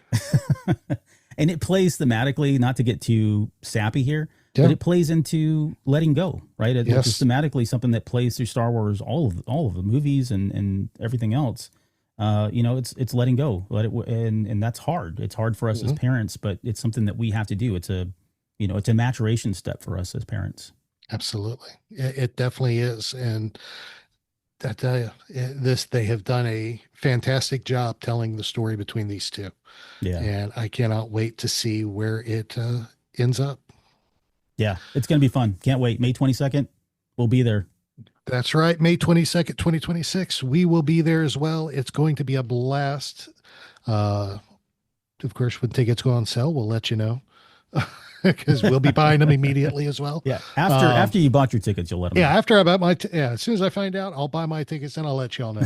Speaker 10: And it plays thematically, not to get too sappy here, but it plays into letting go, right? It's thematically something that plays through Star Wars, all of the movies and everything else. It's letting go, and that's hard. It's hard for us as parents, but it's something that we have to do. It's a maturation step for us as parents.
Speaker 9: Absolutely. It definitely is. And I tell you, they have done a fantastic job telling the story between these two. Yeah. And I cannot wait to see where it ends up.
Speaker 10: Yeah, it's going to be fun. Can't wait. May 22nd, we'll be there.
Speaker 9: That's right. May 22nd, 2026. We will be there as well. It's going to be a blast. Of course, when tickets go on sale, we'll let you know. Because we'll be buying them immediately as well.
Speaker 10: Yeah. After you bought your tickets, you'll let them know.
Speaker 9: After I bought as soon as I find out, I'll buy my tickets and I'll let y'all know.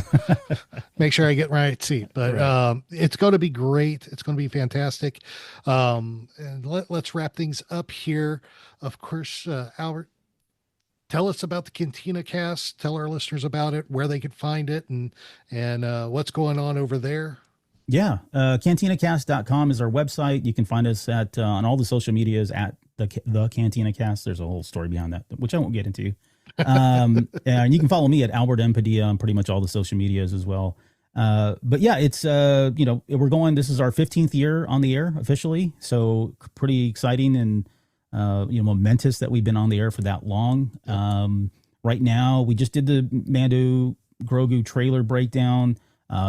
Speaker 9: Make sure I get right seat. But it's going to be great. It's going to be fantastic. And let's wrap things up here. Of course, Albert, tell us about the Cantina Cast. Tell our listeners about it, where they can find it, and what's going on over there.
Speaker 10: Yeah. CantinaCast.com is our website. You can find us at on all the social medias at the Cantina Cast. There's a whole story behind that, which I won't get into. And you can follow me at Albert M. Padilla on pretty much all the social medias as well. But yeah, it's, this is our 15th year on the air officially. So pretty exciting and, momentous that we've been on the air for that long. Right now, we just did the Mando Grogu trailer breakdown.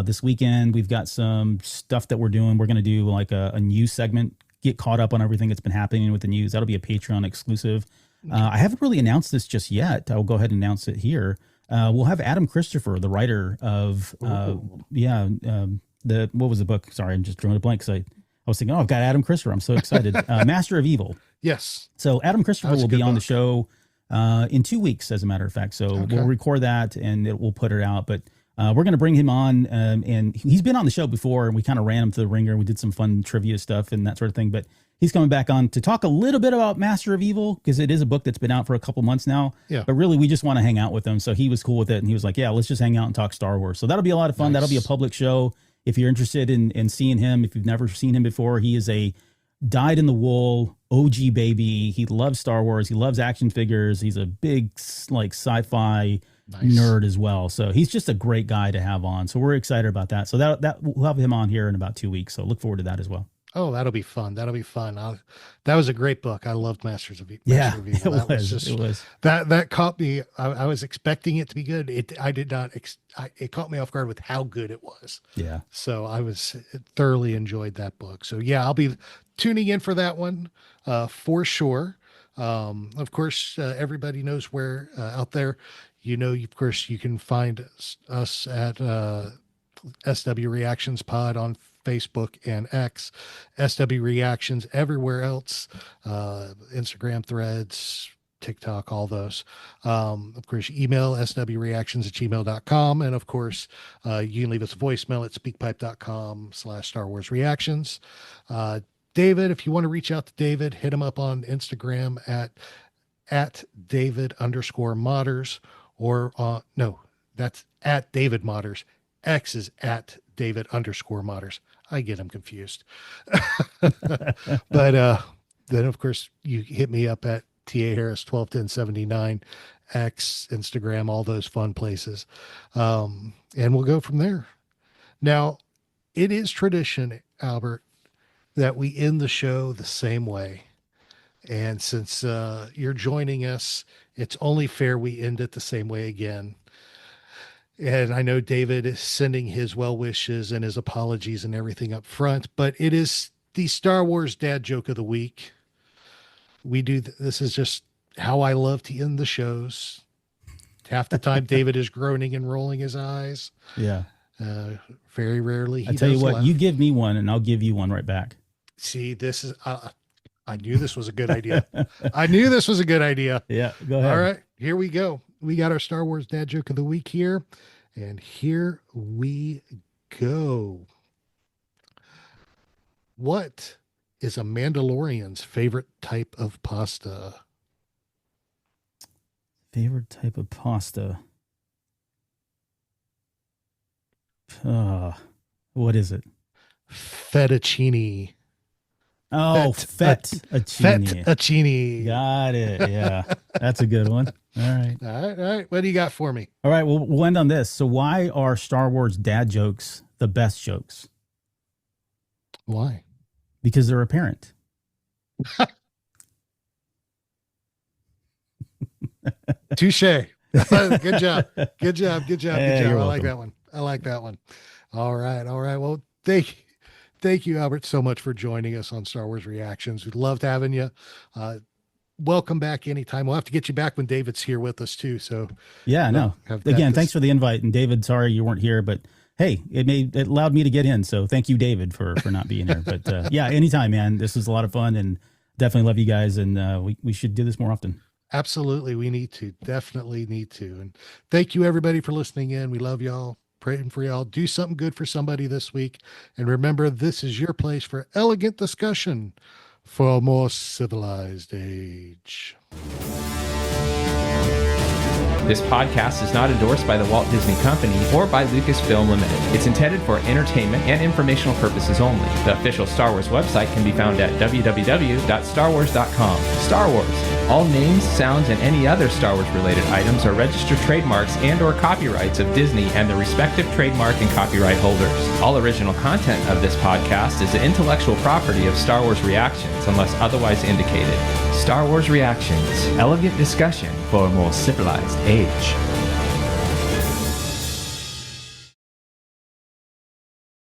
Speaker 10: This weekend, we've got some stuff that we're doing. We're going to do like a news segment, get caught up on everything that's been happening with the news. That'll be a Patreon exclusive. I haven't really announced this just yet. I'll go ahead and announce it here. We'll have Adam Christopher, the writer of, what was the book? Sorry, I'm just drawing a blank. I was thinking, I've got Adam Christopher. I'm so excited. Master of Evil.
Speaker 9: Yes.
Speaker 10: So Adam Christopher will be on the show in 2 weeks, as a matter of fact. So we'll record that and we'll put it out. But we're going to bring him on, and he's been on the show before, and we kind of ran him to the ringer. We did some fun trivia stuff and that sort of thing. But he's coming back on to talk a little bit about Master of Evil, because it is a book that's been out for a couple months now. Yeah. But really, we just want to hang out with him. So he was cool with it, and he was like, yeah, let's just hang out and talk Star Wars. So that'll be a lot of fun. Nice. That'll be a public show. If you're interested in seeing him, if you've never seen him before, he is a dyed-in-the-wool OG baby. He loves Star Wars. He loves action figures. He's a big, sci-fi nerd as well. So he's just a great guy to have on. So we're excited about that. So that we'll have him on here in about 2 weeks. So look forward to that as well.
Speaker 9: Oh, that'll be fun. That'll be fun. That was a great book. I loved Masters of Evil.
Speaker 10: It was.
Speaker 9: That caught me. I was expecting it to be good. I did not. It caught me off guard with how good it was. Yeah. So I thoroughly enjoyed that book. So yeah, I'll be tuning in for that one for sure. Of course, everybody knows where out there of course, you can find us at SW Reactions Pod on Facebook and X, SW Reactions everywhere else, Instagram, Threads, TikTok, all those. Of course, email swreactions@gmail.com. And of course, you can leave us a voicemail at speakpipe.com/Star Wars Reactions. David, if you want to reach out to David, hit him up on Instagram at David_Modders, or no, that's at David Modders. X is at David_Modders. I get them confused. But then of course you hit me up at TA Harris 121079, X, Instagram, all those fun places. And we'll go from there. Now, it is tradition, Albert, that we end the show the same way. And since you're joining us, it's only fair we end it the same way again. And I know David is sending his well wishes and his apologies and everything up front, but it is the Star Wars dad joke of the week. We do, this is just how I love to end the shows. Half the time David is groaning and rolling his eyes.
Speaker 10: Yeah.
Speaker 9: Very rarely.
Speaker 10: I tell you what, you give me one and I'll give you one right back.
Speaker 9: See, this is, I knew this was a good idea. I knew this was a good idea.
Speaker 10: Yeah, go ahead.
Speaker 9: All right, here we go. We got our Star Wars dad joke of the week here. And here we go. What is a Mandalorian's favorite type of pasta?
Speaker 10: Favorite type of pasta? What is it?
Speaker 9: Fettuccine.
Speaker 10: Oh, fettuccine.
Speaker 9: Fettuccine.
Speaker 10: Got it. Yeah, that's a good one. All right.
Speaker 9: All right. What do you got for me?
Speaker 10: All right. Well, we'll end on this. So why are Star Wars dad jokes the best jokes?
Speaker 9: Why?
Speaker 10: Because they're apparent.
Speaker 9: Touche. Good job. Good job.
Speaker 10: Hey,
Speaker 9: I like that one. All right. Well, thank you, Albert, so much for joining us on Star Wars Reactions. We loved having you. Welcome back anytime. We'll have to get you back when David's here with us too. So
Speaker 10: yeah, no. Again, thanks for the invite. And David, sorry you weren't here, but hey, it allowed me to get in. So thank you, David, for not being here. But yeah, anytime, man. This was a lot of fun and definitely love you guys. And we should do this more often.
Speaker 9: Absolutely. We need to. Definitely need to. And thank you, everybody, for listening in. We love y'all. Praying for y'all. Do something good for somebody this week. And remember, this is your place for elegant discussion for a more civilized age.
Speaker 6: This podcast is not endorsed by the Walt Disney Company or by Lucasfilm Limited. It's intended for entertainment and informational purposes only. The official Star Wars website can be found at www.starwars.com. Star Wars. All names, sounds, and any other Star Wars related items are registered trademarks and or copyrights of Disney and the respective trademark and copyright holders. All original content of this podcast is the intellectual property of Star Wars Reactions unless otherwise indicated. Star Wars Reactions. Elegant discussion for a more civilized age.